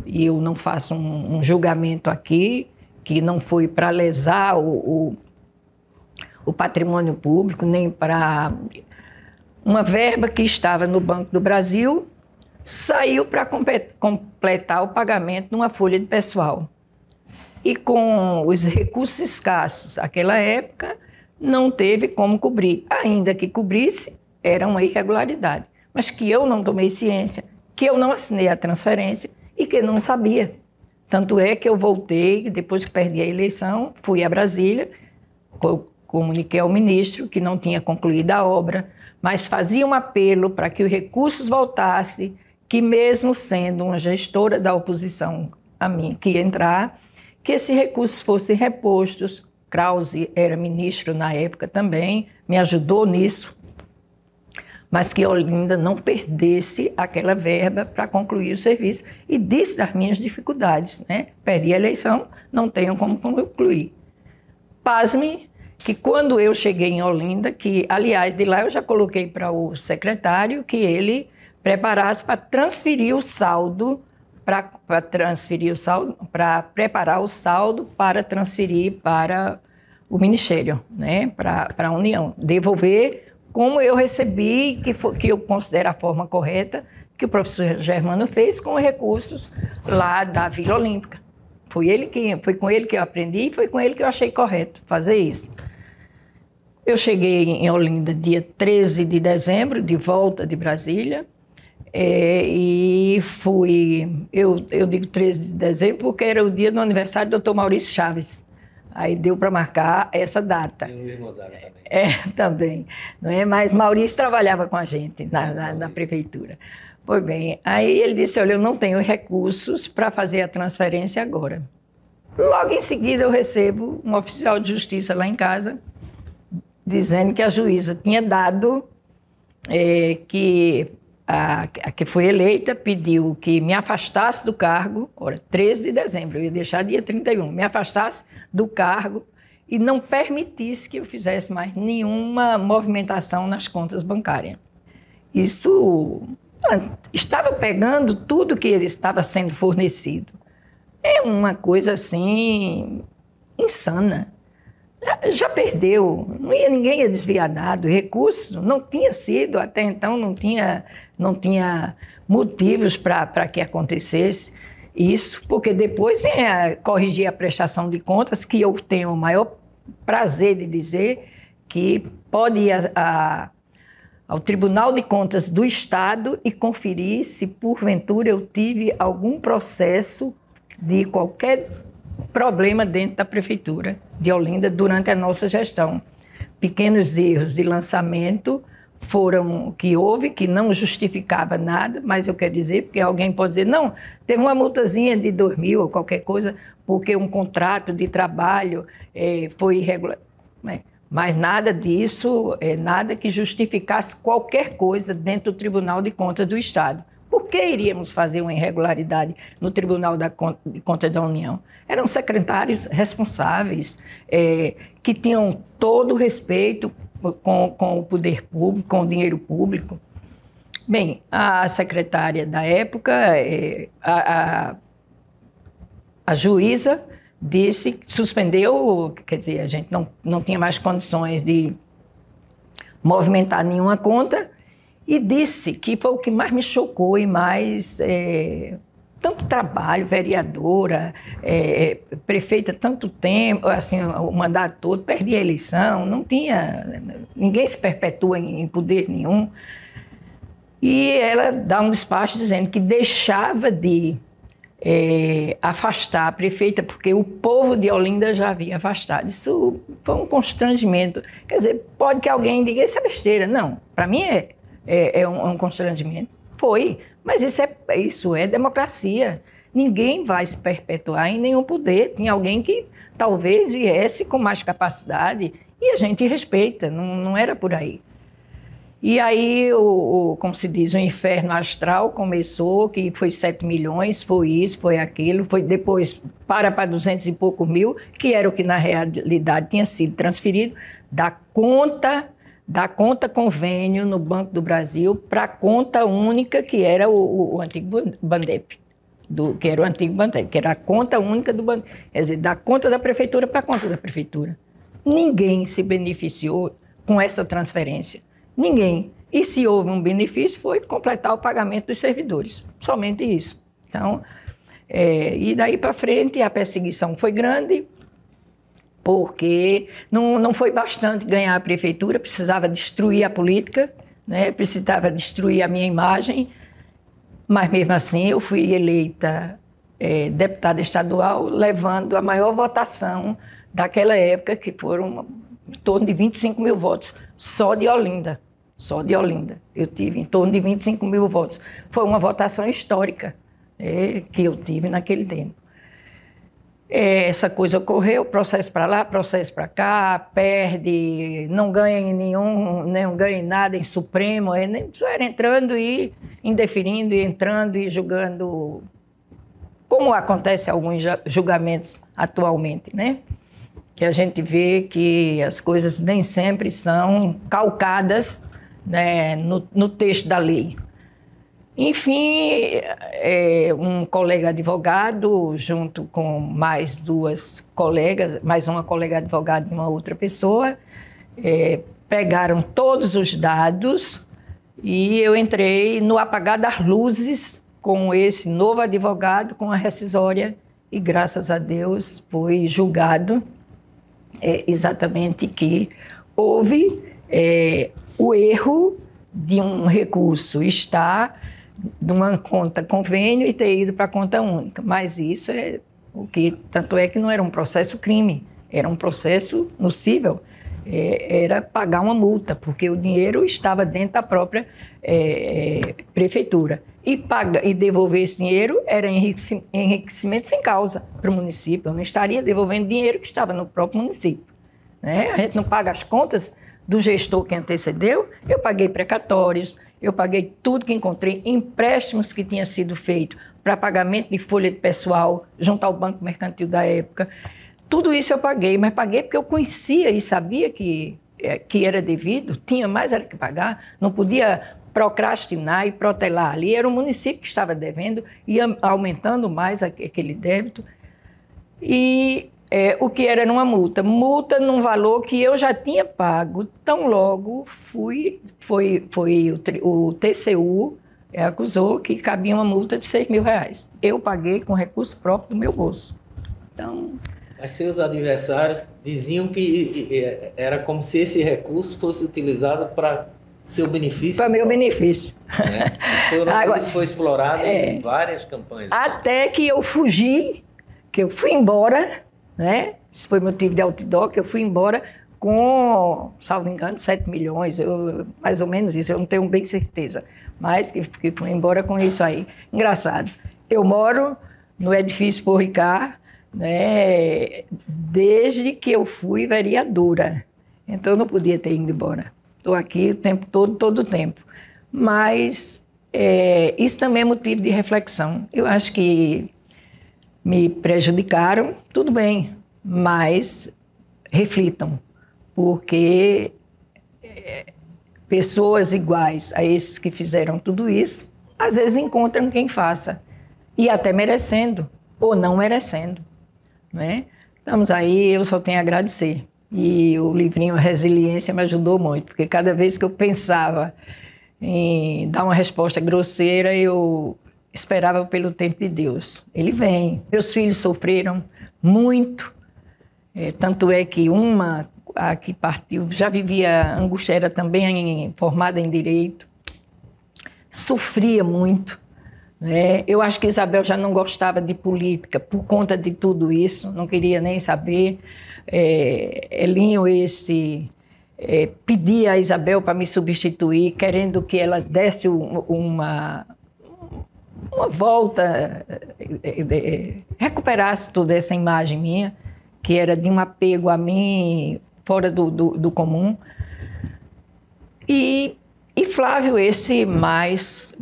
E eu não faço um julgamento aqui que não foi para lesar o patrimônio público, nem para uma verba que estava no Banco do Brasil, saiu para completar o pagamento numa folha de pessoal. E com os recursos escassos naquela época, não teve como cobrir. Ainda que cobrisse, era uma irregularidade. Mas que eu não tomei ciência, que eu não assinei a transferência e que não sabia. Tanto é que eu voltei, depois que perdi a eleição, fui a Brasília, comuniquei ao ministro que não tinha concluído a obra, mas fazia um apelo para que os recursos voltassem, que mesmo sendo uma gestora da oposição a mim que ia entrar, que esses recursos fossem repostos. Krause era ministro na época também, me ajudou nisso, mas que Olinda não perdesse aquela verba para concluir o serviço. E disse das minhas dificuldades, né? Perdi a eleição, não tenho como concluir. Pasme que quando eu cheguei em Olinda, que aliás de lá eu já coloquei para o secretário que ele preparasse para transferir o saldo, para preparar o saldo para transferir para o Ministério, né? para a União, devolver como eu recebi, que eu considero a forma correta, que o professor Germano fez com os recursos lá da Vila Olímpica. Foi com ele que eu aprendi e foi com ele que eu achei correto fazer isso. Eu cheguei em Olinda dia 13 de dezembro, de volta de Brasília, e fui, eu digo 13 de dezembro porque era o dia do aniversário do Dr. Maurício Chaves. Aí deu para marcar essa data. E o Luiz Gonzaga também. Também. Não é? Mas Maurício trabalhava com a gente na prefeitura. Pois bem, aí ele disse, olha, eu não tenho recursos para fazer a transferência agora. Logo em seguida eu recebo um oficial de justiça lá em casa, dizendo que a juíza tinha dado, que a que foi eleita pediu que me afastasse do cargo, 13 de dezembro, eu ia deixar dia 31, me afastasse do cargo e não permitisse que eu fizesse mais nenhuma movimentação nas contas bancárias. Isso estava pegando tudo que estava sendo fornecido. É uma coisa assim insana. Já perdeu, ninguém ia desviar nada, o recurso não tinha sido, até então não tinha motivos para que acontecesse isso, porque depois vem corrigir a prestação de contas, que eu tenho o maior prazer de dizer que pode ir ao Tribunal de Contas do Estado e conferir se porventura eu tive algum processo de qualquer problema dentro da Prefeitura de Olinda durante a nossa gestão. Pequenos erros de lançamento foram que houve, que não justificava nada, mas eu quero dizer, porque alguém pode dizer, não, teve uma multazinha de 2.000 ou qualquer coisa, porque um contrato de trabalho foi irregular. Mas nada disso, nada que justificasse qualquer coisa dentro do Tribunal de Contas do Estado. Por que iríamos fazer uma irregularidade no Tribunal de Contas da União? Eram secretários responsáveis, que tinham todo o respeito com o poder público, com o dinheiro público. Bem, a secretária da época, a juíza, disse, suspendeu, quer dizer, a gente não tinha mais condições de movimentar nenhuma conta, e disse que foi o que mais me chocou e mais... tanto trabalho, vereadora, prefeita, tanto tempo, assim, o mandato todo, perdi a eleição, não tinha... Ninguém se perpetua em poder nenhum. E ela dá um despacho dizendo que deixava de afastar a prefeita, porque o povo de Olinda já havia afastado. Isso foi um constrangimento. Quer dizer, pode que alguém diga, isso é besteira. Não, para mim é um constrangimento. Foi. Mas isso é democracia. Ninguém vai se perpetuar em nenhum poder. Tinha alguém que talvez viesse com mais capacidade e a gente respeita, não era por aí. E aí, como se diz, o inferno astral começou, que foi 7 milhões, foi isso, foi aquilo, foi depois para 200 e poucos mil, que era o que na realidade tinha sido transferido da conta convênio no Banco do Brasil para a conta única, que era o antigo Bandep, que era o antigo Bandep, que era a conta única do Bandep, quer dizer, da conta da prefeitura para a conta da prefeitura. Ninguém se beneficiou com essa transferência. Ninguém. E se houve um benefício, foi completar o pagamento dos servidores. Somente isso. Então, e daí para frente a perseguição foi grande, porque não foi bastante ganhar a prefeitura, precisava destruir a política, né? Precisava destruir a minha imagem, mas mesmo assim eu fui eleita deputada estadual, levando a maior votação daquela época, que foram em torno de 25 mil votos, só de Olinda. Só de Olinda. Eu tive em torno de 25 mil votos. Foi uma votação histórica que eu tive naquele tempo. Essa coisa ocorreu, processo para lá, processo para cá, perde, não ganha em nenhum, não ganha em nada em Supremo, só era entrando e indeferindo, e entrando e julgando, como acontece em alguns julgamentos atualmente, né? Que a gente vê que as coisas nem sempre são calcadas, né, no texto da lei. Enfim, um colega advogado, junto com mais duas colegas, mais uma colega advogada e uma outra pessoa, pegaram todos os dados e eu entrei no apagar das luzes com esse novo advogado, com a rescisória, e graças a Deus foi julgado exatamente que houve o erro de um recurso estar de uma conta convênio e ter ido para a conta única. Mas isso tanto é que não era um processo crime, era um processo nocível, era pagar uma multa, porque o dinheiro estava dentro da própria prefeitura. E devolver esse dinheiro era enriquecimento sem causa para o município. Eu não estaria devolvendo dinheiro que estava no próprio município, né? A gente não paga as contas do gestor que antecedeu. Eu paguei precatórios, eu paguei tudo que encontrei, empréstimos que tinha sido feito para pagamento de folha de pessoal junto ao Banco Mercantil da época. Tudo isso eu paguei, mas paguei porque eu conhecia e sabia que era devido, tinha mais era que pagar, não podia procrastinar e protelar ali. Era o município que estava devendo, ia aumentando mais aquele débito. E o que era uma multa num valor que eu já tinha pago, tão logo o TCU acusou que cabia uma multa de R$6.000. Eu paguei com recurso próprio do meu bolso. Então, mas seus adversários diziam que era como se esse recurso fosse utilizado para seu benefício. Para meu benefício. Isso foi explorado em várias campanhas. Até que eu fugi, que eu fui embora, né? Isso foi motivo de outdoor, que eu fui embora com, salvo engano, 7 milhões, mais ou menos isso, eu não tenho bem certeza, mas que fui embora com isso aí. Engraçado, eu moro no edifício Paul Ricard, né, desde que eu fui vereadora, então eu não podia ter ido embora. Estou aqui o tempo todo o tempo, mas isso também é motivo de reflexão. Eu acho que me prejudicaram, tudo bem, mas reflitam, porque pessoas iguais a esses que fizeram tudo isso, às vezes encontram quem faça, e até merecendo, ou não merecendo, né? Estamos aí, eu só tenho a agradecer. E o livrinho Resiliência me ajudou muito, porque cada vez que eu pensava em dar uma resposta grosseira, eu esperava pelo tempo de Deus. Ele vem. Meus filhos sofreram muito, tanto é que a que partiu, já vivia angústia, era também formada em Direito, sofria muito, né? Eu acho que Isabel já não gostava de política por conta de tudo isso, não queria nem saber. Elinho, pedi a Isabel para me substituir, querendo que ela desse uma volta, recuperasse toda essa imagem minha, que era de um apego a mim fora do comum. E Flávio, esse mais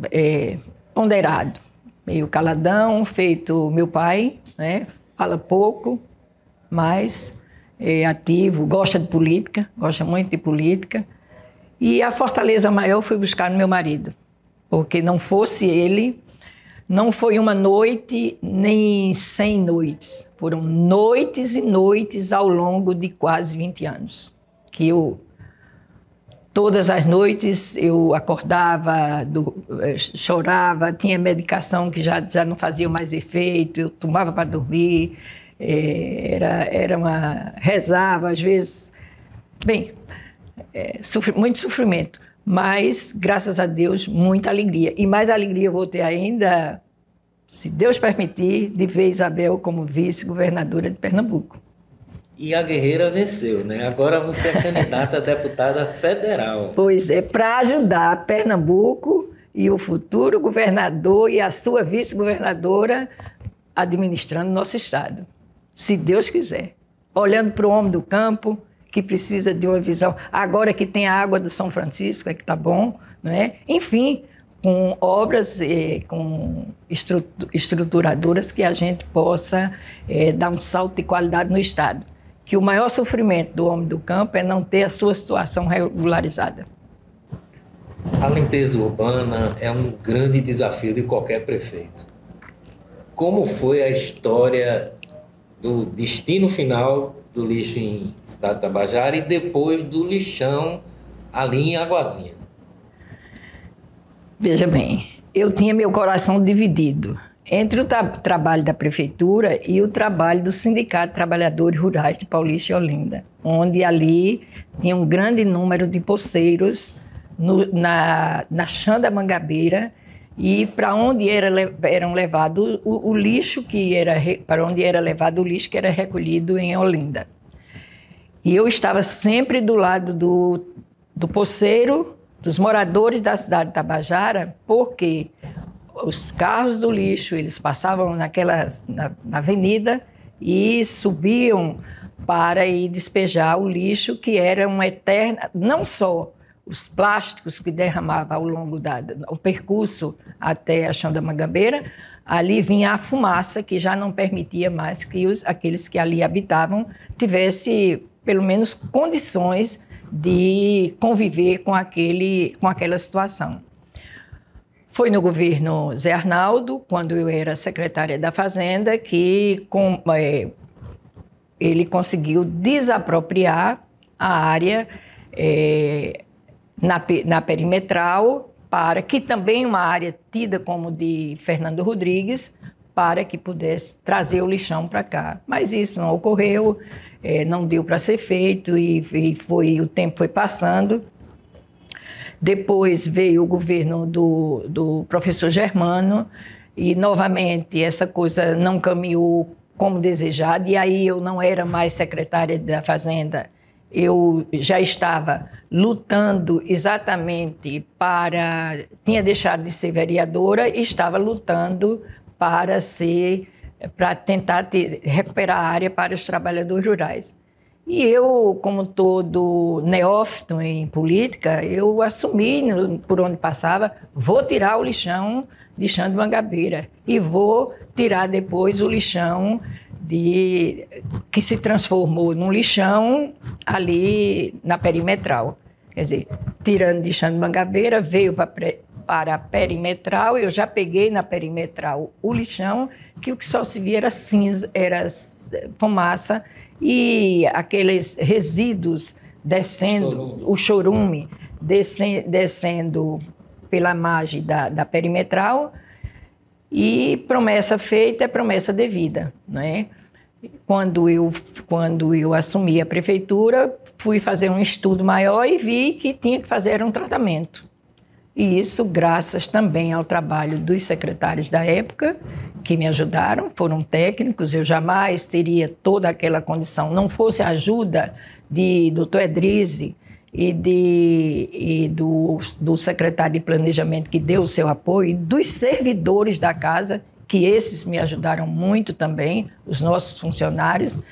ponderado, meio caladão, feito meu pai, né? Fala pouco, mas ativo, gosta de política, gosta muito de política. E a fortaleza maior foi buscar no meu marido, porque não fosse ele, não foi uma noite nem 100 noites, foram noites e noites ao longo de quase 20 anos, que todas as noites eu acordava, chorava, tinha medicação que já não fazia mais efeito, eu tomava para dormir, rezava, às vezes, bem, muito sofrimento, mas, graças a Deus, muita alegria. E mais alegria eu vou ter ainda, se Deus permitir, de ver Isabel como vice-governadora de Pernambuco. E a guerreira venceu, né? Agora você é candidata a deputada federal. Pois é, para ajudar Pernambuco e o futuro governador e a sua vice-governadora administrando nosso estado, se Deus quiser. Olhando para o homem do campo, que precisa de uma visão. Agora que tem a água do São Francisco, é que está bom, não é? Enfim, com obras, com estruturadoras que a gente possa dar um salto de qualidade no estado. Que o maior sofrimento do homem do campo é não ter a sua situação regularizada. A limpeza urbana é um grande desafio de qualquer prefeito. Como foi a história do destino final do lixo em Cidade Tabajara e depois do lixão ali em Águazinha? Veja bem, eu tinha meu coração dividido entre o trabalho da prefeitura e o trabalho do Sindicato de Trabalhadores Rurais de Paulista e Olinda, onde ali tinha um grande número de poceiros na chã da Mangabeira e para onde eram levados o lixo para onde era levado o lixo que era recolhido em Olinda. E eu estava sempre do lado do poceiro, dos moradores da cidade de Tabajara, porque os carros do lixo, eles passavam na avenida e subiam para ir despejar o lixo, que era uma eterna, não só os plásticos que derramavam ao longo do percurso até a chão da Mangabeira, ali vinha a fumaça que já não permitia mais que aqueles que ali habitavam tivessem pelo menos condições de conviver com aquela situação. Foi no governo Zé Arnaldo, quando eu era secretária da Fazenda, que ele conseguiu desapropriar a área na perimetral, para que também uma área tida como de Fernando Rodrigues, para que pudesse trazer o lixão para cá. Mas isso não ocorreu, não deu para ser feito e o tempo foi passando. Depois veio o governo do professor Germano e, novamente, essa coisa não caminhou como desejado. E aí eu não era mais secretária da Fazenda, eu já estava lutando exatamente tinha deixado de ser vereadora e estava lutando para tentar recuperar a área para os trabalhadores rurais. E eu, como todo neófito em política, eu assumi por onde passava, vou tirar o lixão de chão de Mangabeira e vou tirar depois o lixão que se transformou num lixão ali na perimetral. Quer dizer, tirando de chão de Mangabeira, veio para a perimetral, eu já peguei na perimetral o lixão, que o que só se via era cinza, era fumaça, e aqueles resíduos descendo, o chorume descendo pela margem da perimetral, e promessa feita é promessa devida, né? Quando eu assumi a prefeitura, fui fazer um estudo maior e vi que tinha que fazer um tratamento. E isso graças também ao trabalho dos secretários da época, que me ajudaram, foram técnicos, eu jamais teria toda aquela condição, não fosse a ajuda de Dr. Edrise e do secretário de planejamento que deu o seu apoio, e dos servidores da casa, que esses me ajudaram muito também, os nossos funcionários,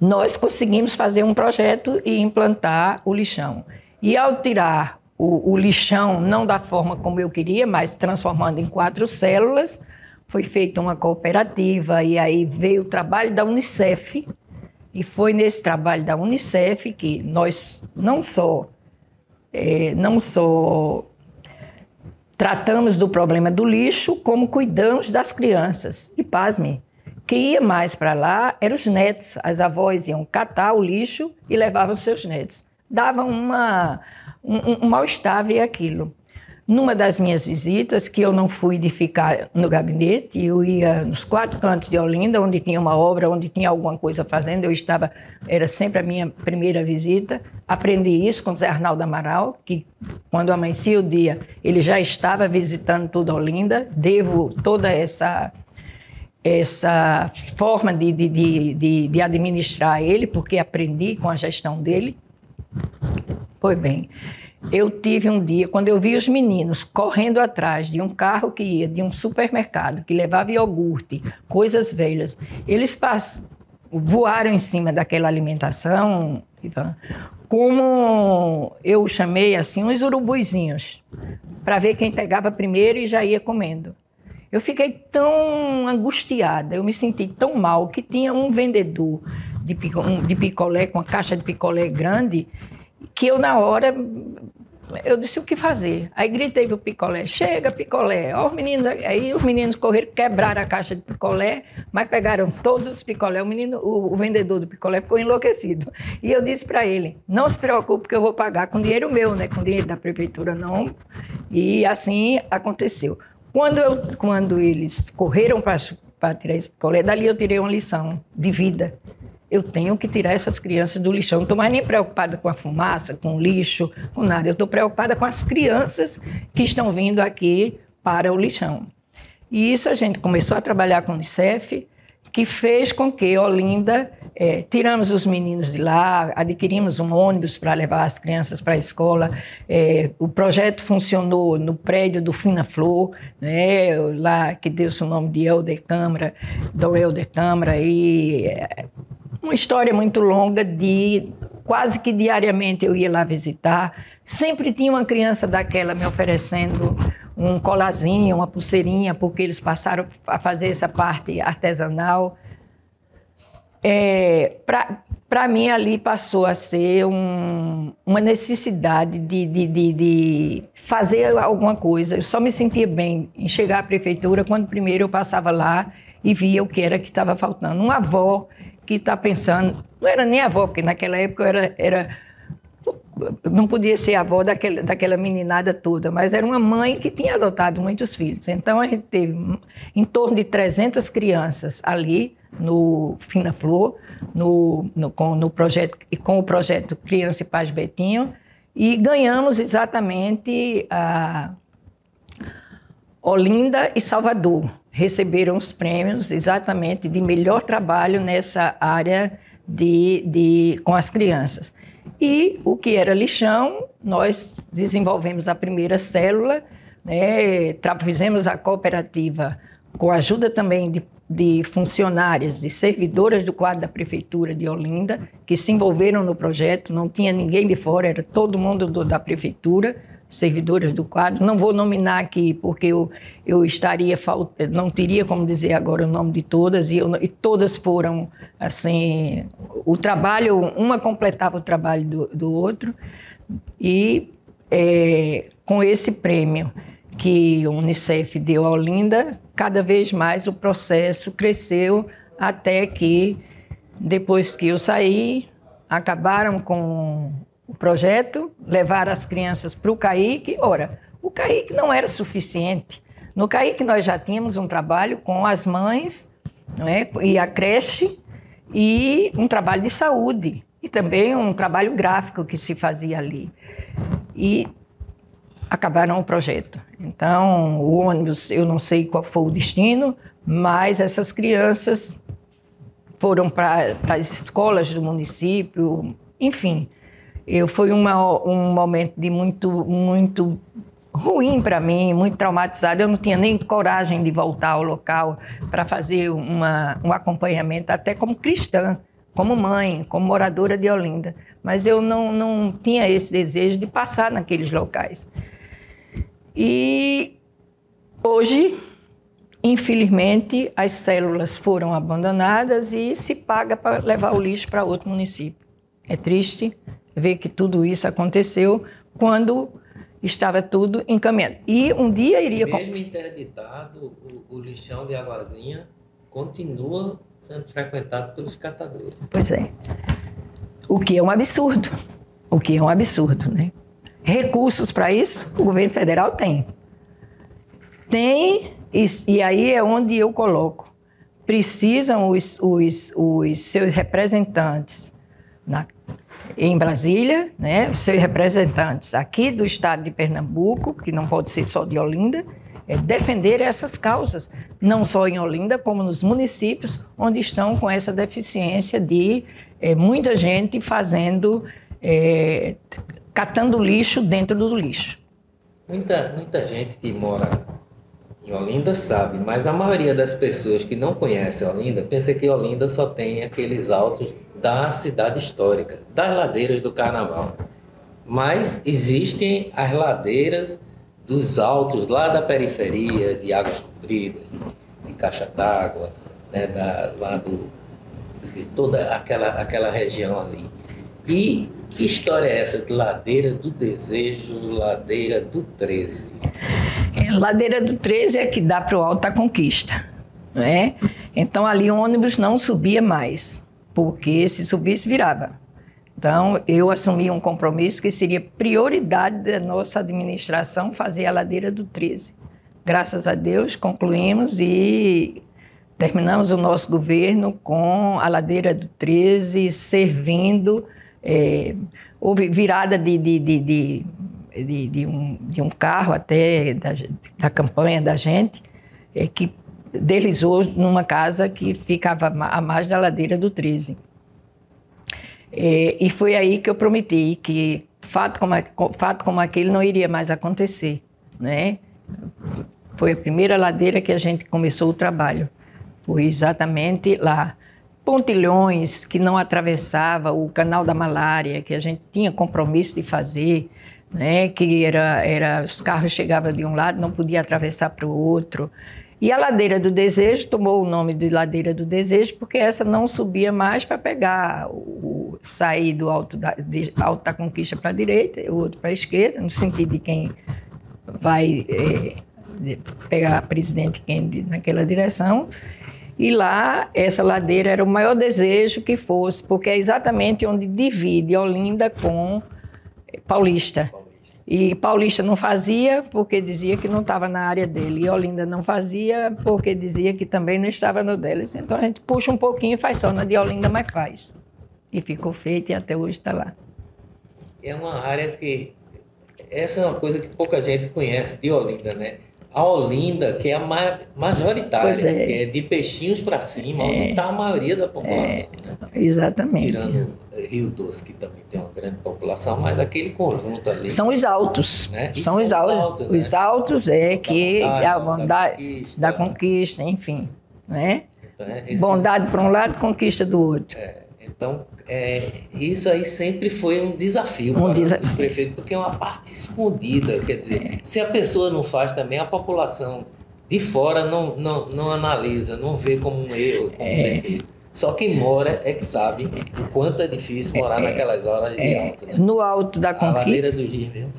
nós conseguimos fazer um projeto e implantar o lixão. E ao tirar o lixão, não da forma como eu queria, mas transformando em 4 células, foi feita uma cooperativa e aí veio o trabalho da Unicef. E foi nesse trabalho da Unicef que nós não só tratamos do problema do lixo, como cuidamos das crianças. E pasme, quem ia mais para lá eram os netos. As avós iam catar o lixo e levavam seus netos. Dava um mal-estar ver aquilo. Numa das minhas visitas, que eu não fui de ficar no gabinete, eu ia nos 4 cantos de Olinda, onde tinha uma obra, onde tinha alguma coisa fazendo, era sempre a minha primeira visita. Aprendi isso com o Zé Arnaldo Amaral, que quando amanhecia o dia, ele já estava visitando toda Olinda. Devo toda essa forma de administrar ele, porque aprendi com a gestão dele. Pois bem, eu tive um dia, quando eu vi os meninos correndo atrás de um carro que ia de um supermercado, que levava iogurte, coisas velhas, eles voaram em cima daquela alimentação, como eu chamei assim, uns urubuzinhos, para ver quem pegava primeiro e já ia comendo. Eu fiquei tão angustiada, eu me senti tão mal, que tinha um vendedor de picolé, com uma caixa de picolé grande, que eu, na hora, eu disse o que fazer. Aí gritei pro picolé, chega picolé. Aí os meninos correram, quebraram a caixa de picolé, mas pegaram todos os picolé. O vendedor do picolé ficou enlouquecido. E eu disse para ele, não se preocupe que eu vou pagar com dinheiro meu, né? Com dinheiro da prefeitura não. E assim aconteceu. Quando eles correram para tirar esse picolé, dali eu tirei uma lição de vida. Eu tenho que tirar essas crianças do lixão. Não estou mais nem preocupada com a fumaça, com o lixo, com nada. Eu estou preocupada com as crianças que estão vindo aqui para o lixão. E isso a gente começou a trabalhar com o Unicef, que fez com que Olinda, tiramos os meninos de lá, adquirimos um ônibus para levar as crianças para a escola. O projeto funcionou no prédio do Finaflor, né, lá que deu-se o nome de Helder Câmara, e uma história muito longa, quase que diariamente eu ia lá visitar. Sempre tinha uma criança daquela me oferecendo um colarzinho, uma pulseirinha, porque eles passaram a fazer essa parte artesanal. Para mim, ali passou a ser uma necessidade de fazer alguma coisa. Eu só me sentia bem em chegar à prefeitura quando primeiro eu passava lá e via o que era que estava faltando. Uma avó que está pensando, não era nem avó, porque naquela época não podia ser avó daquela meninada toda, mas era uma mãe que tinha adotado muitos filhos. Então a gente teve em torno de 300 crianças ali no Finaflor, com o projeto Criança e Paz Betinho, e ganhamos exatamente a Olinda e Salvador. Receberam os prêmios exatamente de melhor trabalho nessa área com as crianças. E o que era lixão, nós desenvolvemos a primeira célula, né, fizemos a cooperativa com a ajuda também de funcionárias, de servidoras do quadro da Prefeitura de Olinda, que se envolveram no projeto, não tinha ninguém de fora, era todo mundo da Prefeitura, servidoras do quadro. Não vou nominar aqui porque eu não teria como dizer agora o nome de todas, e todas foram assim, o trabalho, uma completava o trabalho do outro, e com esse prêmio que o Unicef deu a Olinda, cada vez mais o processo cresceu até que, depois que eu saí, acabaram com o projeto, levaram as crianças para o CAIC. Ora, o CAIC não era suficiente. No CAIC nós já tínhamos um trabalho com as mães, não é? E a creche, e um trabalho de saúde, e também um trabalho gráfico que se fazia ali. E acabaram o projeto. Então, o ônibus, eu não sei qual foi o destino, mas essas crianças foram para as escolas do município, enfim, foi um momento de muito ruim para mim, muito traumatizado. Eu não tinha nem coragem de voltar ao local para fazer um acompanhamento, até como cristã, como mãe, como moradora de Olinda. Mas eu não tinha esse desejo de passar naqueles locais. E hoje, infelizmente, as células foram abandonadas e se paga para levar o lixo para outro município. É triste ver que tudo isso aconteceu quando estava tudo encaminhado. E um dia iria... Mesmo interditado, o lixão de Águazinha continua sendo frequentado pelos catadores. Pois é. O que é um absurdo. O que é um absurdo, né? Recursos para isso, o governo federal tem. Tem, e aí é onde eu coloco. Precisam os seus representantes em Brasília, né, os seus representantes aqui do estado de Pernambuco, que não pode ser só de Olinda, defender essas causas, não só em Olinda, como nos municípios onde estão com essa deficiência de muita gente catando lixo dentro do lixo. Muita gente que mora em Olinda sabe, mas a maioria das pessoas que não conhecem Olinda pensa que Olinda só tem aqueles altos da cidade histórica, das ladeiras do Carnaval. Mas existem as ladeiras dos altos lá da periferia, de Águas Compridas, de Caixa d'Água, né, de toda aquela região ali. E que história é essa de Ladeira do Desejo, Ladeira do 13? Ladeira do 13 é que dá para o Alto da Conquista, né? Então ali o ônibus não subia mais, porque se subisse virava. Então eu assumi um compromisso que seria prioridade da nossa administração fazer a Ladeira do 13. Graças a Deus concluímos e terminamos o nosso governo com a Ladeira do 13 servindo. Houve virada de um carro até da campanha da gente, que deslizou numa casa que ficava à margem da Ladeira do 13. E foi aí que eu prometi que fato como aquele não iria mais acontecer, né? Foi a primeira ladeira que a gente começou o trabalho. Foi exatamente lá. Pontilhões que não atravessava o canal da Malária, que a gente tinha compromisso de fazer, né? Que os carros chegavam de um lado, não podia atravessar para o outro. E a Ladeira do Desejo tomou o nome de Ladeira do Desejo porque essa não subia mais para pegar sair do Alto da Conquista para a direita e o outro para a esquerda, no sentido de quem vai pegar Presidente Kennedy naquela direção. E lá, essa ladeira era o maior desejo que fosse, porque é exatamente onde divide Olinda com Paulista. E Paulista não fazia porque dizia que não estava na área dele. E Olinda não fazia porque dizia que também não estava no deles. Então a gente puxa um pouquinho e faz só na de Olinda, mas faz. E ficou feito e até hoje está lá. É uma área que... Essa é uma coisa que pouca gente conhece de Olinda, né? A Olinda, que é a majoritária, que é de Peixinhos para cima, onde está a maioria da população. Né? Exatamente. Tirando Rio Doce, que também tem uma grande população, mas aquele conjunto ali... São os altos. Né? São os altos. Né? Os altos que é a bondade da conquista, enfim. Né? Então, bondade por um lado, conquista do outro. Então, isso aí sempre foi um desafio para os prefeitos, porque é uma parte escondida. Quer dizer, se a pessoa não faz também, a população de fora não analisa, não vê como um erro, como um defeito. Só quem mora é que sabe o quanto é difícil morar naquelas horas de alto. Né? No Alto da Conquista... A Ladeira do Giz mesmo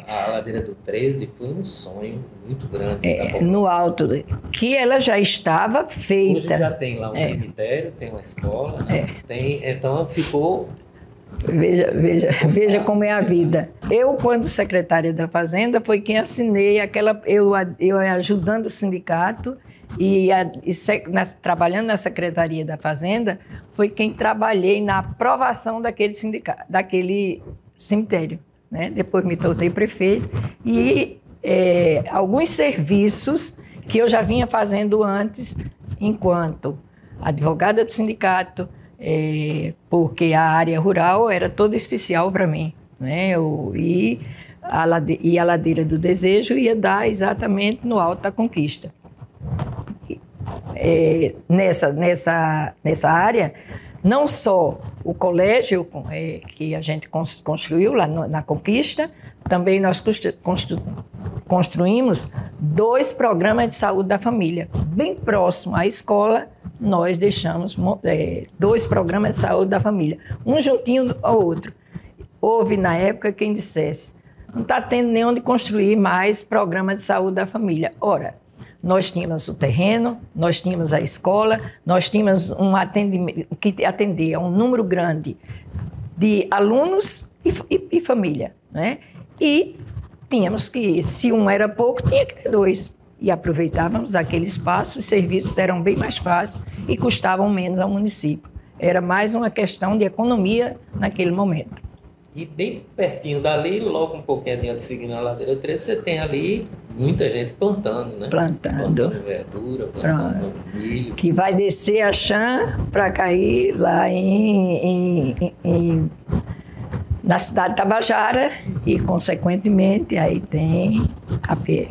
a Ladeira do 13 foi um sonho muito grande. No Alto, que ela já estava feita. Hoje já tem lá um cemitério, tem uma escola, né? Então ficou... Veja como é a vida. Eu, quando secretária da Fazenda, foi quem assinei eu ajudando o sindicato trabalhando na Secretaria da Fazenda, foi quem trabalhei na aprovação daquele cemitério. Né? Depois me tornei prefeito e alguns serviços que eu já vinha fazendo antes, enquanto advogada do sindicato, porque a área rural era toda especial para mim, né? E a Ladeira do Desejo ia dar exatamente no Alto da Conquista. Nessa área, não só o colégio que a gente construiu lá na Conquista, também nós construímos 2 programas de saúde da família. Bem próximo à escola, nós deixamos 2 programas de saúde da família, um juntinho ao outro. Houve, na época, quem dissesse, não está tendo nem onde construir mais programas de saúde da família. Ora, nós tínhamos o terreno, nós tínhamos a escola, nós tínhamos um atendimento que atendia a um número grande de alunos e família, né? E tínhamos que, se um era pouco, tinha que ter 2. E aproveitávamos aquele espaço, os serviços eram bem mais fáceis e custavam menos ao município. Era mais uma questão de economia naquele momento. E bem pertinho dali, logo um pouquinho adiante, seguindo a Ladeira 13, você tem ali muita gente plantando, né? Plantando verdura, plantando milho. Que vai descer a chã para cair lá na cidade de Tabajara e, consequentemente, aí tem a pé.